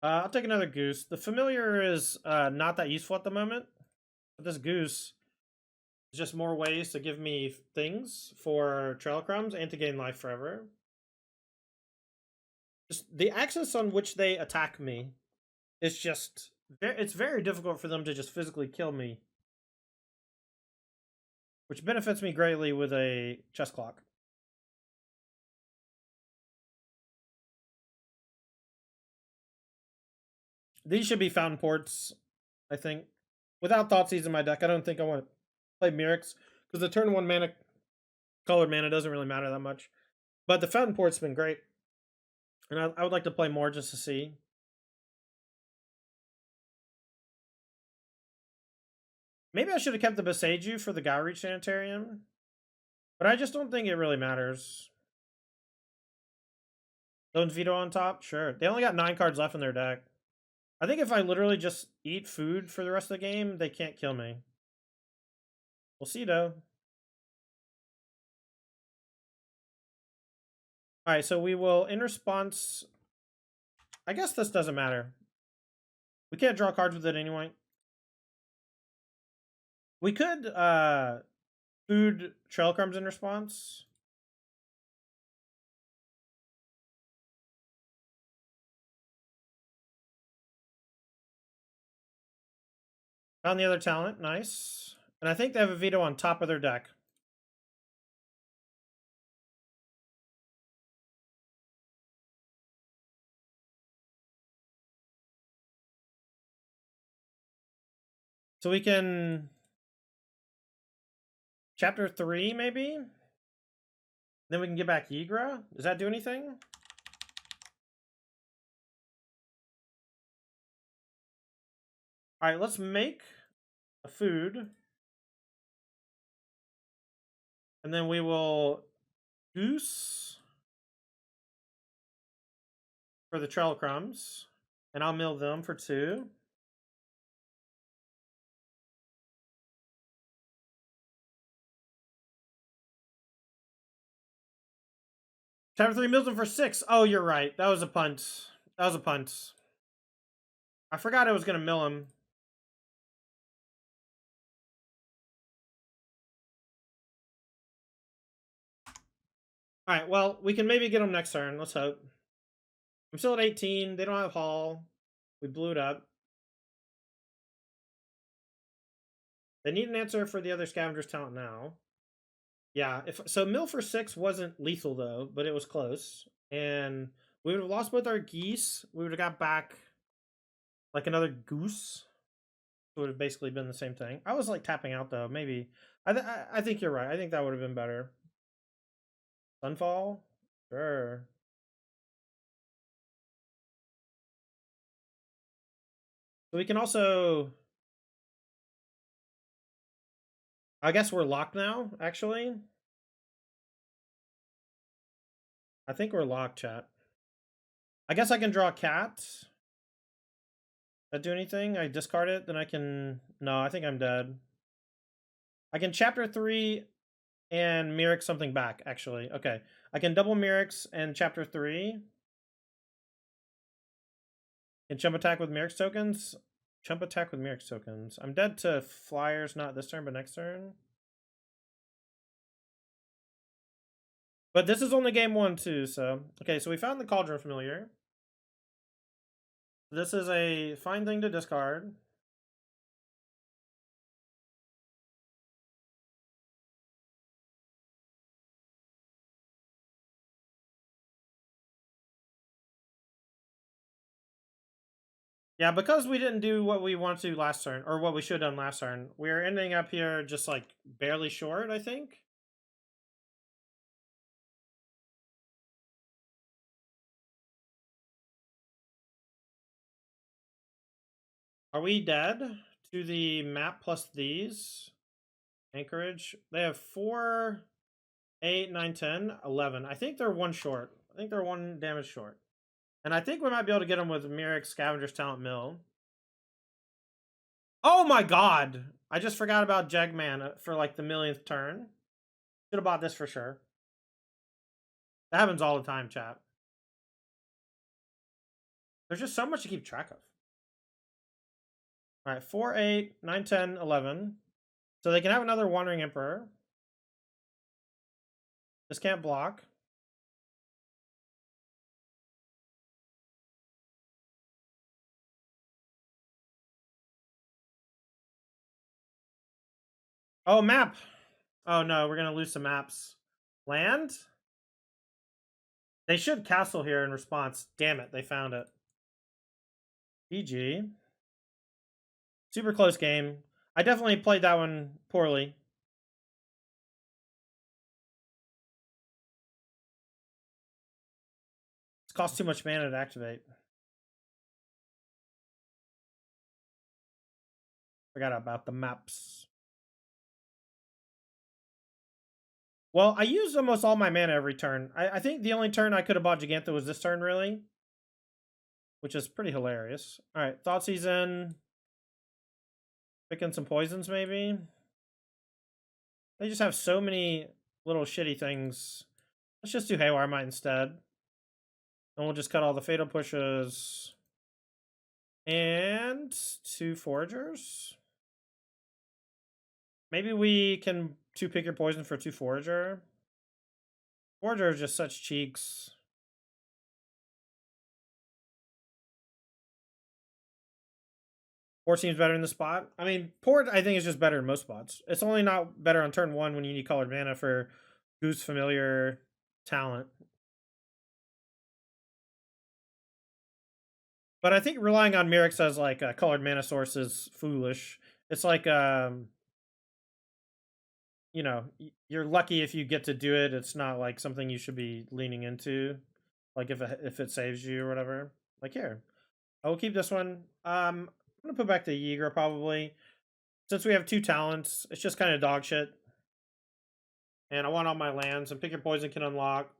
I'll take another goose. The familiar is not that useful at the moment. But this goose is just more ways to give me things for trail crumbs and to gain life forever. Just the axis on which they attack me is just... it's very difficult for them to just physically kill me. Which benefits me greatly with a chess clock. These should be fountain ports, I think. Without Thoughtseize in my deck, I don't think I want to play Mirrex, because the turn 1 mana, colored mana doesn't really matter that much. But the fountain port's been great. And I would like to play more just to see. Maybe I should have kept the Beseiju for the Golgari Sanitarium. But I just don't think it really matters. Stone's Veto on top? Sure. They only got 9 cards left in their deck. I think if I literally just eat food for the rest of the game, they can't kill me. We'll see, though. Alright, so we will, in response... I guess this doesn't matter. We can't draw cards with it anyway. We could, food Trail Crumbs in response. Found the other talent. Nice. And I think they have a veto on top of their deck. So we can... Chapter 3, maybe? Then we can get back Ygra? Does that do anything? Alright, let's make a food. And then we will goose for the trail crumbs. And I'll mill them for 2. Chapter 3 mills them for 6. Oh, you're right. That was a punt. That was a punt. I forgot I was going to mill him. Alright, well, we can maybe get them next turn. Let's hope. I'm still at 18. They don't have Hall. We blew it up. They need an answer for the other Scavenger's talent now. Yeah, if so, mill for 6 wasn't lethal though, but it was close. And we would have lost both our geese. We would have got back like another goose. It would have basically been the same thing. I was like tapping out though. Maybe I think you're right. I think that would have been better. Sunfall, sure. So we can also. I guess we're locked now. Actually, I think we're locked, chat. I guess I can draw a cat. That do anything? I discard it, then I can. No, I think I'm dead. I can chapter 3 and Mirix something back, actually. Okay. I can double Mirix and chapter 3. Can chump attack with Mirix tokens. Chump attack with Mirix tokens. I'm dead to flyers, not this turn, but next turn. But this is only game 1 too, so. Okay, so we found the Cauldron Familiar. This is a fine thing to discard. Yeah, because we didn't do what we want to last turn, or what we should have done last turn, we're ending up here just like barely short, I think. Are we dead to the map plus these? Anchorage. They have 4, 8, 9, 10, 11. I think they're 1 short. I think they're 1 damage short. And I think we might be able to get them with Mirix Scavenger's Talent Mill. Oh my god! I just forgot about Jegman for like the millionth turn. Should have bought this for sure. That happens all the time, chat. There's just so much to keep track of. Alright, 4, 8, 9, 10, 11. So they can have another Wandering Emperor. This can't block. Oh, map! Oh no, we're gonna lose some maps. Land? They should castle here in response. Damn it, they found it. GG. Super close game. I definitely played that one poorly. It's cost too much mana to activate. Forgot about the maps. Well, I used almost all my mana every turn. I think the only turn I could have bought Gigantha was this turn, really. Which is pretty hilarious. Alright, Thoughtseize. Picking some poisons, maybe? They just have so many little shitty things. Let's just do Haywire Might instead. And we'll just cut all the Fatal Pushes. And 2 Foragers. Maybe we can 2 Pick Your Poison for 2 Forager. Forager is just such cheeks. 4 seems better in the spot. I mean, Port, I think, is just better in most spots. It's only not better on turn 1 when you need colored mana for Goose Familiar talent. But I think relying on Mirix as like a colored mana source is foolish. It's like, you know, you're lucky if you get to do it. It's not like something you should be leaning into. Like if it saves you or whatever. Like here, I will keep this one. I'm gonna put back the Ygra probably. Since we have 2 talents, it's just kind of dog shit. And I want all my lands, and Pick Your Poison can unlock.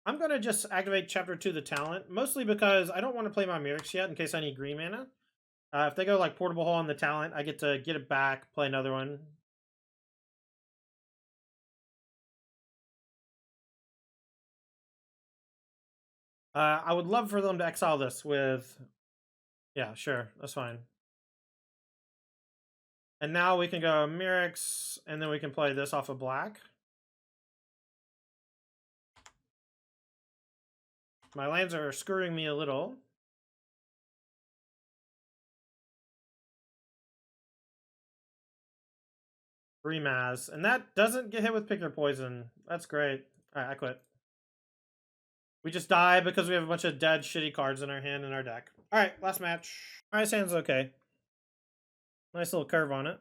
I'm going to just activate Chapter 2 the talent, mostly because I don't want to play my Mirix yet in case I need green mana. If they go like Portable Hole on the talent, I get to get it back, play another one. I would love for them to exile this with Yeah, sure. That's fine. And now we can go Mirrex, and then we can play this off of black. My lands are screwing me a little. Remaz. And that doesn't get hit with Pick Your Poison. That's great. Alright, I quit. We just die because we have a bunch of dead, shitty cards in our hand in our deck. Alright, last match. Alright, hand's okay. Nice little curve on it.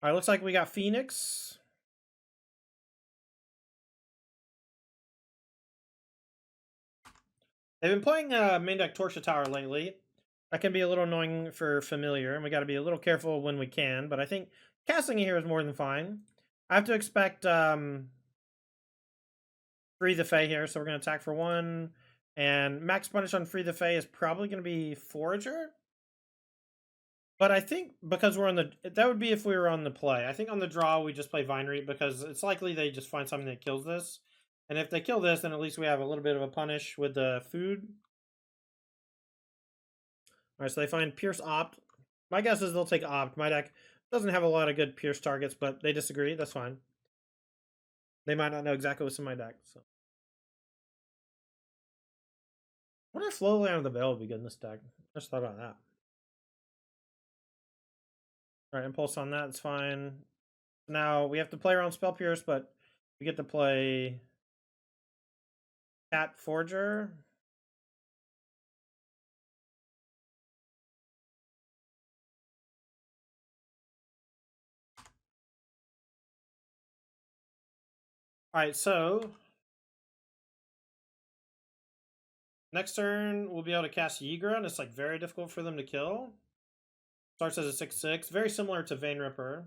Alright, looks like we got Phoenix. They've been playing main deck Torchia Tower lately. That can be a little annoying for familiar, and we got to be a little careful when we can, but I think casting it here is more than fine. I have to expect Free the Fae here, so we're going to attack for 1, and max punish on Free the Fae is probably going to be Forager. But I think because we're on the... That would be if we were on the play. I think on the draw we just play Vinery because it's likely they just find something that kills this. And if they kill this, then at least we have a little bit of a punish with the food. Alright, so they find Pierce Opt. My guess is they'll take Opt. My deck doesn't have a lot of good Pierce targets, but they disagree. That's fine. They might not know exactly what's in my deck. So, I wonder if Flowland of the Veil would be good in this deck. I just thought about that. Alright, Impulse on that. It's fine. Now, we have to play around Spell Pierce, but we get to play Cat Forger. Alright, so next turn we'll be able to cast Ygra, and it's like very difficult for them to kill. Starts as a 6/6, very similar to Vein Ripper,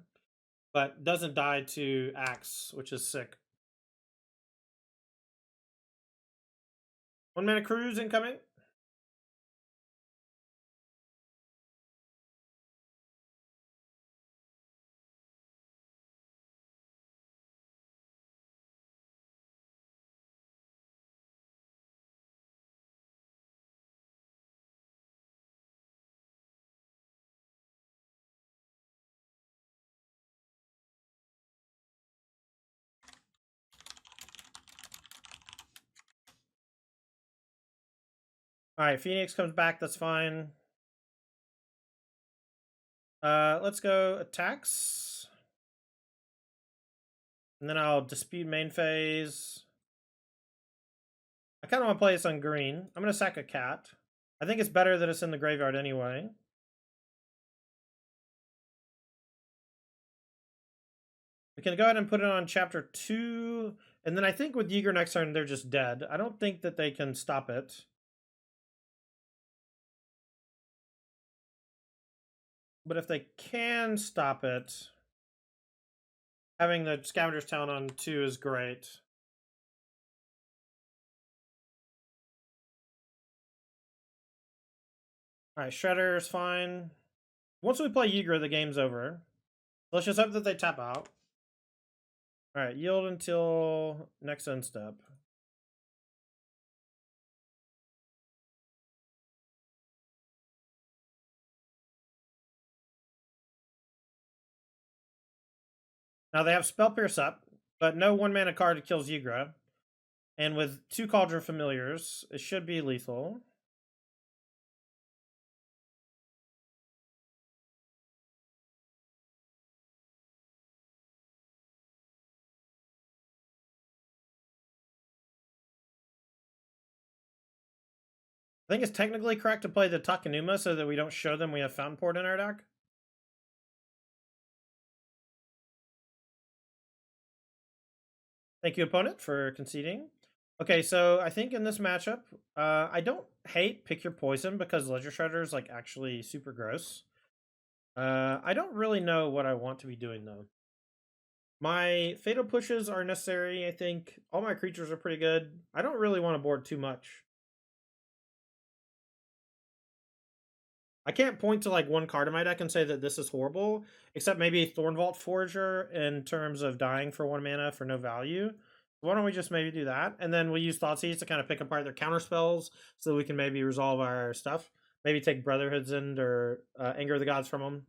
but doesn't die to Axe, which is sick. 1 mana Cruise incoming. Alright, Phoenix comes back, that's fine. Let's go attacks. And then I'll dispute main phase. I kind of want to play this on green. I'm going to sack a cat. I think it's better that it's in the graveyard anyway. We can go ahead and put it on chapter 2. And then I think with Ygra next turn, they're just dead. I don't think that they can stop it. But if they can stop it, having the Scavenger's Talent on 2 is great. Alright, Shredder is fine. Once we play Ygra, the game's over. Let's just hope that they tap out. Alright, yield until next end step. Now they have Spell Pierce up, but no 1 mana card kills Ygra. And with 2 Cauldron Familiars, it should be lethal. I think it's technically correct to play the Takenuma so that we don't show them we have Fountain Port in our deck. Thank you, opponent, for conceding. Okay, so I think in this matchup, I don't hate Pick Your Poison because Ledger Shredder is like actually super gross. I don't really know what I want to be doing though. My Fatal Pushes are necessary, I think. All my creatures are pretty good. I don't really want to board too much. I can't point to like one card in my deck and say that this is horrible, except maybe Thornvault Forager in terms of dying for 1 mana for no value. Why don't we just maybe do that? And then we'll use Thoughtseize to kind of pick apart their counter spells so that we can maybe resolve our stuff. Maybe take Brotherhood's End or Anger of the Gods from them.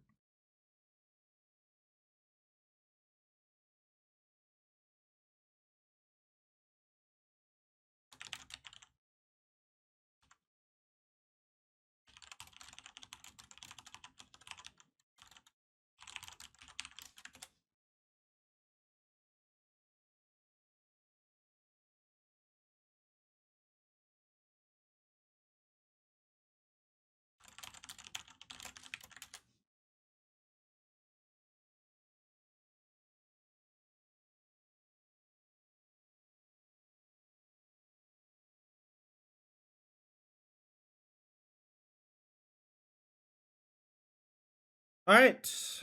All right.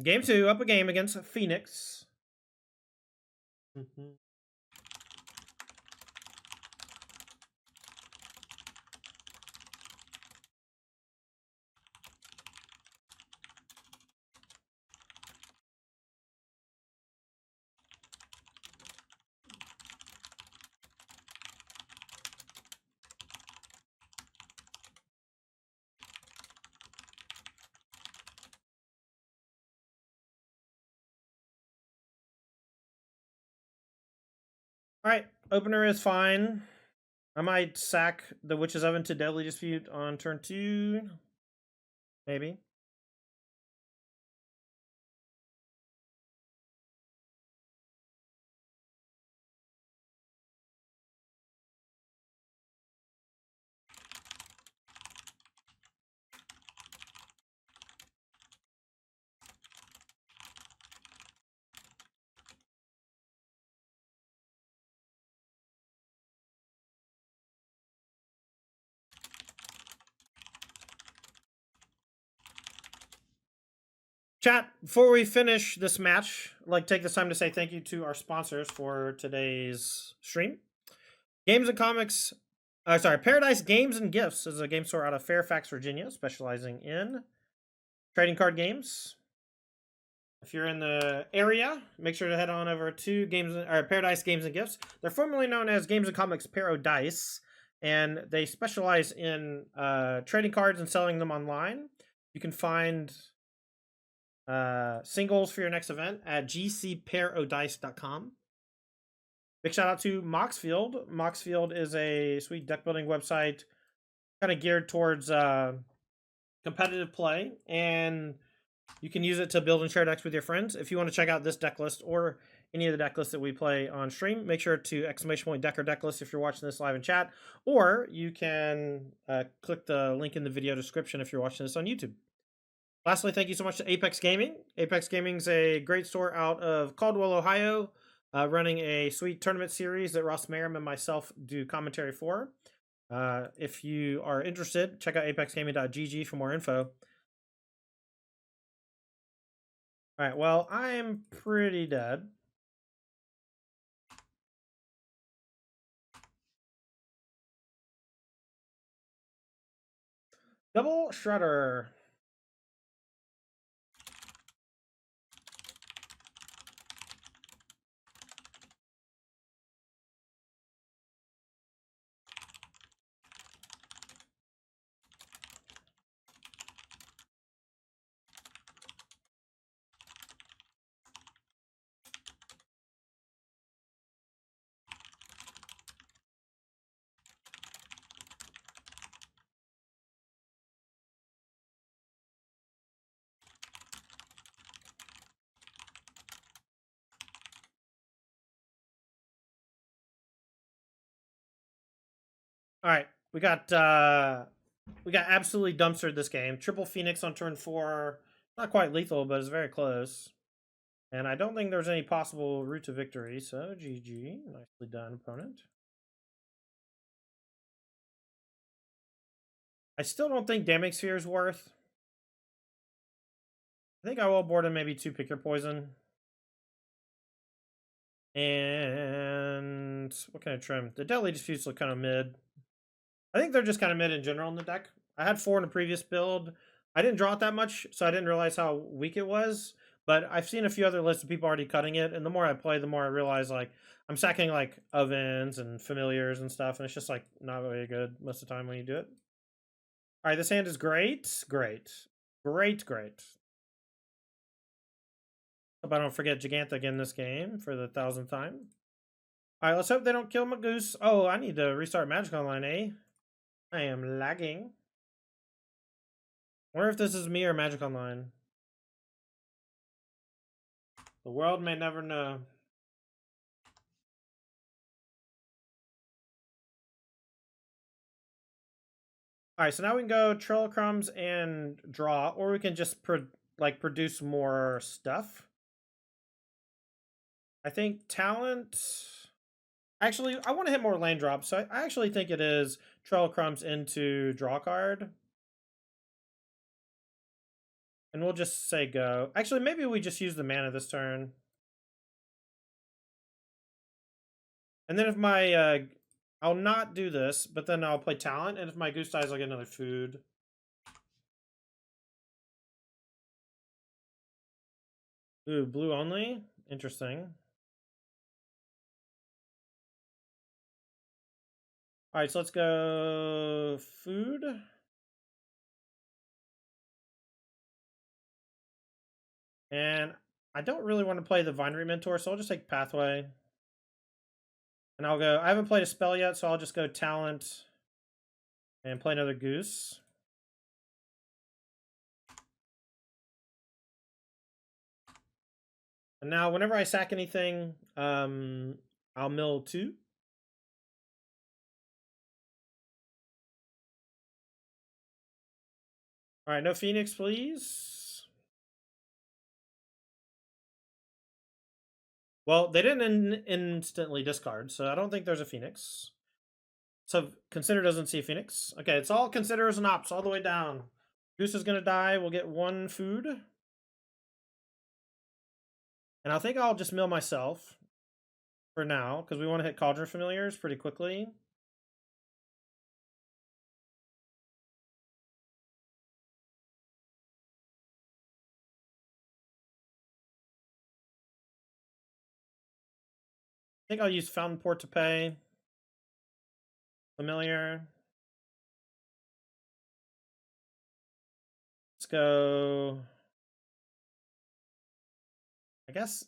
Game 2, up a game against Phoenix. Mm-hmm. All right, opener is fine. I might sack the Witch's Oven to Deadly Dispute on turn 2. Maybe. Chat, before we finish this match, I'd like to take this time to say thank you to our sponsors for today's stream. Games and Comics, Paradise Games and Gifts is a game store out of Fairfax, Virginia, specializing in trading card games. If you're in the area, make sure to head on over to Paradise Games and Gifts. They're formerly known as Games and Comics Paradise, and they specialize in trading cards and selling them online. You can find singles for your next event at gcpairodice.com. Big shout out to Moxfield. Moxfield is a sweet deck building website kind of geared towards competitive play, and you can use it to build and share decks with your friends. If you want to check out this deck list or any of the deck lists that we play on stream, make sure to !deck or deck list if you're watching this live in chat, or you can click the link in the video description if you're watching this on YouTube. Lastly, thank you so much to Apex Gaming. Apex Gaming is a great store out of Caldwell, Ohio, running a sweet tournament series that Ross Merrim and myself do commentary for. If you are interested, check out apexgaming.gg for more info. All right, well, I'm pretty dead. Double Shredder. All right, we got absolutely dumpstered this game. Triple Phoenix on turn 4. Not quite lethal, but it's very close. And I don't think there's any possible route to victory, so GG. Nicely done, opponent. I still don't think Damning Sphere is worth. I think I will board him maybe 2 Pick Your Poison. And what can I trim? The Deadly Disputes look kind of mid. I think they're just kind of mid in general in the deck. I had 4 in a previous build. I didn't draw it that much, so I didn't realize how weak it was. But I've seen a few other lists of people already cutting it, and the more I play, the more I realize like I'm sacking like ovens and familiars and stuff, and it's just like not very good most of the time when you do it. All right, this hand is great, great, great, great. Hope I don't forget Gigantha again this game for the 1000th time. All right, let's hope they don't kill my goose. Oh, I need to restart Magic Online, eh? I am lagging. Wonder if this is me or Magic Online. The world may never know. All right, so now we can go Trail Crumbs and draw, or we can just produce more stuff. I think talent. Actually, I want to hit more land drops, so I actually think it is Trail Crumbs into draw card. And we'll just say go. Actually, maybe we just use the mana this turn. And then if my I'll not do this, but then I'll play talent, and if my goose dies, I'll get another food. Ooh, blue only? Interesting. Alright, so let's go food. And I don't really want to play the Vinery Mentor, so I'll just take Pathway. And I'll go, I haven't played a spell yet, so I'll just go Talent and play another Goose. And now whenever I sack anything, I'll mill 2. Alright, no Phoenix, please. Well, they didn't instantly discard, so I don't think there's a Phoenix. So Consider doesn't see Phoenix. Okay, it's all Considers and Ops all the way down. Goose is going to die. We'll get 1 food. And I think I'll just mill myself for now, because we want to hit Cauldron Familiars pretty quickly. I think I'll use Fountain Port to pay. Familiar. Let's go. I guess.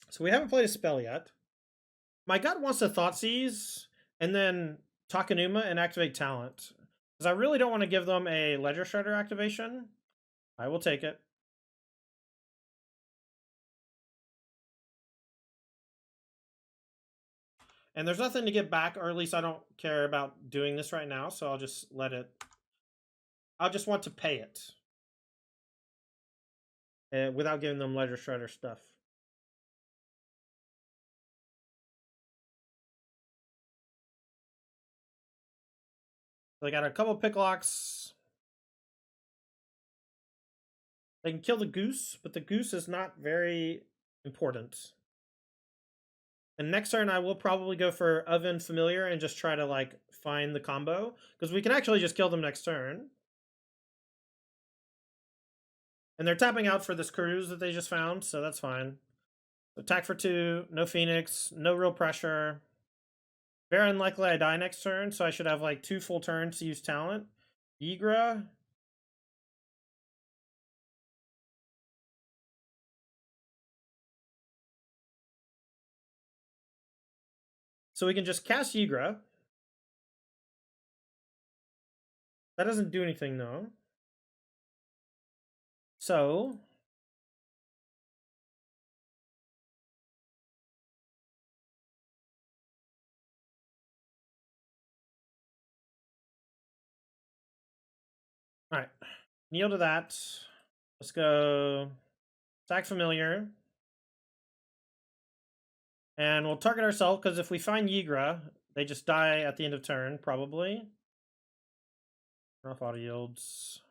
So we haven't played a spell yet. My gut wants to Thoughtseize and then Takenuma and activate Talent. Because I really don't want to give them a Ledger Shredder activation. I will take it. And there's nothing to get back, or at least I don't care about doing this right now, so I'll just let it. I'll just want to pay it. Without giving them Ledger Shredder stuff. So they got a couple Picklocks. They can kill the Goose, but the Goose is not very important. And next turn, I will probably go for Oven Familiar and just try to, like, find the combo. Because we can actually just kill them next turn. And they're tapping out for this cruise that they just found, so that's fine. Attack for 2, no Phoenix, no real pressure. Very unlikely I die next turn, so I should have, like, 2 full turns to use Talent. Ygra. So we can just cast Ygra. That doesn't do anything, though. So alright. Kneel to that. Let's go Sack Familiar. And we'll target ourselves, because if we find Ygra, they just die at the end of turn, probably. Rough auto yields.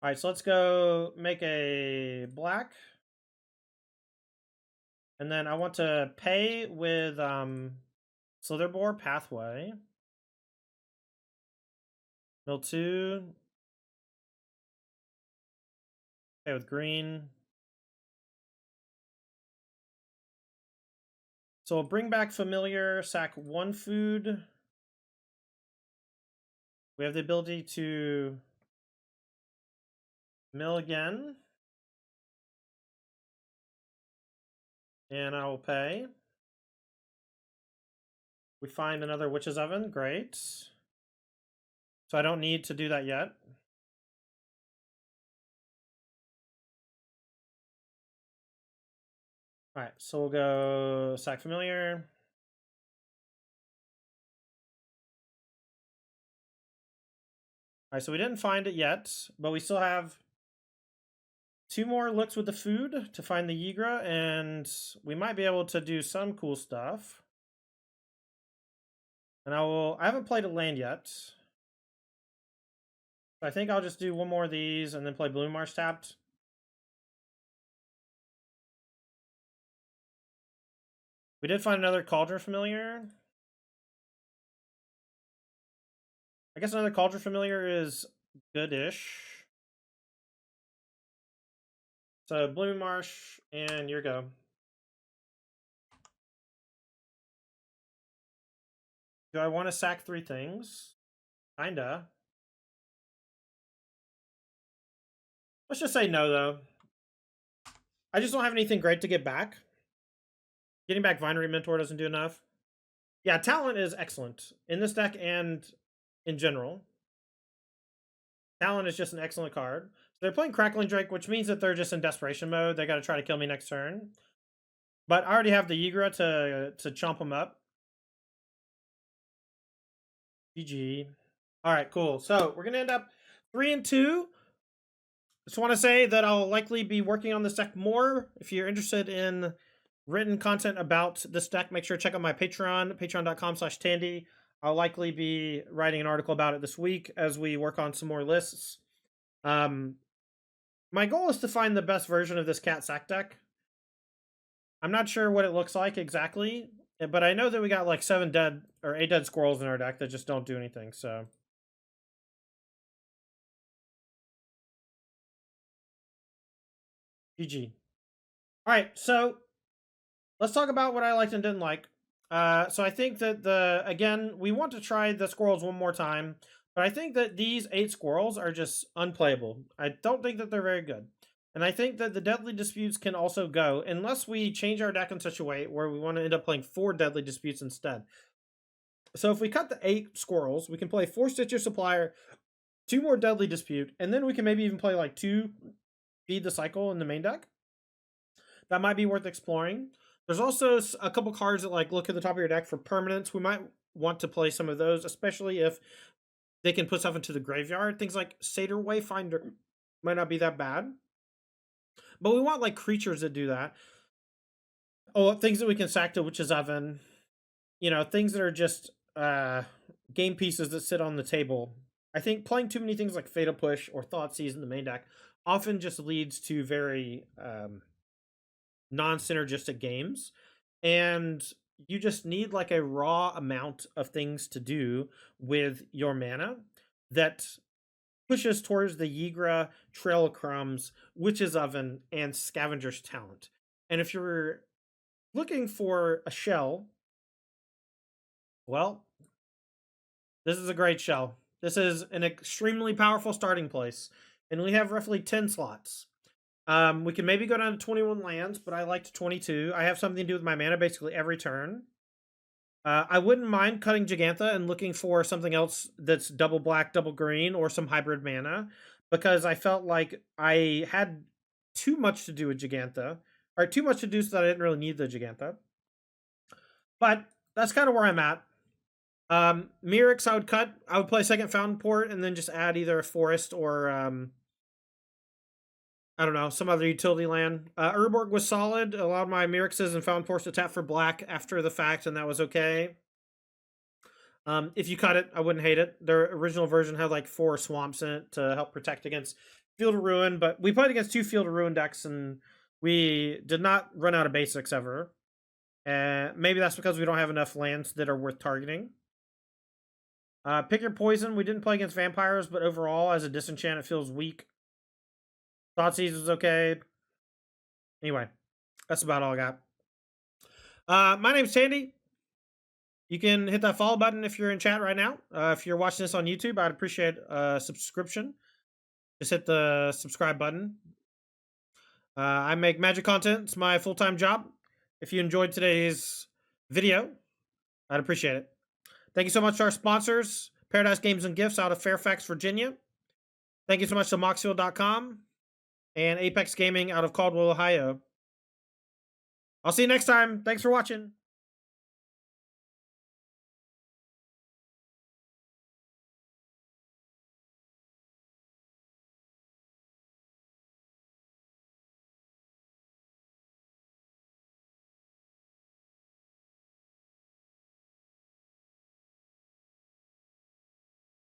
Alright, so let's go make a black. And then I want to pay with Slitherbore Pathway. Mill 2. Okay, with green. So we'll bring back familiar, sack 1 food. We have the ability to mill again. And I will pay. We find another witch's oven. Great. So I don't need to do that yet. All right, so we'll go sack familiar. All right, so we didn't find it yet, but we still have 2 more looks with the food to find the Ygra, and we might be able to do some cool stuff. And I haven't played a land yet. I think I'll just do 1 more of these and then play Blue Marsh tapped. We did find another Cauldron Familiar. I guess another Cauldron Familiar is good-ish. So Blue Marsh, and your go. Do I want to sack 3 things? Kinda. Let's just say no, though. I just don't have anything great to get back. Getting back Vinery Mentor doesn't do enough. Yeah, Talent is excellent in this deck and in general. Talent is just an excellent card. So they're playing Crackling Drake, which means that they're just in desperation mode. They got to try to kill me next turn. But I already have the Ygra to chomp them up. GG. All right, cool. So we're going to end up 3-2. Just want to say that I'll likely be working on this deck more. If you're interested in written content about this deck, make sure to check out my Patreon, patreon.com/Tandy. I'll likely be writing an article about it this week as we work on some more lists. My goal is to find the best version of this cat sack deck. I'm not sure what it looks like exactly, but I know that we got like 7 dead or 8 dead squirrels in our deck that just don't do anything, so. GG. All right, so let's talk about what I liked and didn't like. So I think that again, we want to try the squirrels 1 more time, but I think that these 8 squirrels are just unplayable. I don't think that they're very good. And I think that the Deadly Disputes can also go, unless we change our deck in such a way where we want to end up playing 4 Deadly Disputes instead. So if we cut the 8 squirrels, we can play 4 Stitcher Supplier, 2 more Deadly Dispute, and then we can maybe even play like 2 Feed the Cycle in the main deck. That might be worth exploring. There's also a couple cards that like look at the top of your deck for permanents. We might want to play some of those, especially if they can put stuff into the graveyard. Things like Satyr Wayfinder might not be that bad. But we want like creatures that do that. Oh, things that we can sack to Witch's Oven. You know, things that are just game pieces that sit on the table. I think playing too many things like Fatal Push or Thoughtseize in the main deck often just leads to very non-synergistic games, and you just need like a raw amount of things to do with your mana that pushes towards the Ygra, Trail of Crumbs, Witch's Oven, and Scavenger's Talent. And if you're looking for a shell, well, this is a great shell. This is an extremely powerful starting place, and we have roughly 10 slots. We can maybe go down to 21 lands, but I liked 22. I have something to do with my mana basically every turn. I wouldn't mind cutting Gigantha and looking for something else that's double black, double green, or some hybrid mana, because I felt like I had too much to do with Gigantha, or too much to do so that I didn't really need the Gigantha. But that's kind of where I'm at. Mirrex I would cut. I would play second Fountain Port and then just add either a forest or I don't know, some other utility land. Urborg was solid. Allowed my Mirrexes and Fountain Ports to tap for black after the fact, and that was okay. If you cut it, I wouldn't hate it. Their original version had like 4 swamps in it to help protect against Field of Ruin, but we played against 2 Field of Ruin decks, and we did not run out of basics ever. Maybe that's because we don't have enough lands that are worth targeting. Pick your poison. We didn't play against vampires, but overall, as a disenchant, it feels weak. Thoughtseize was okay. Anyway, that's about all I got. My name's Tandy. You can hit that follow button if you're in chat right now. If you're watching this on YouTube, I'd appreciate a subscription. Just hit the subscribe button. I make magic content. It's my full-time job. If you enjoyed today's video, I'd appreciate it. Thank you so much to our sponsors, Paradise Games and Gifts out of Fairfax, Virginia. Thank you so much to Moxfield.com and Apex Gaming out of Caldwell, Ohio. I'll see you next time. Thanks for watching.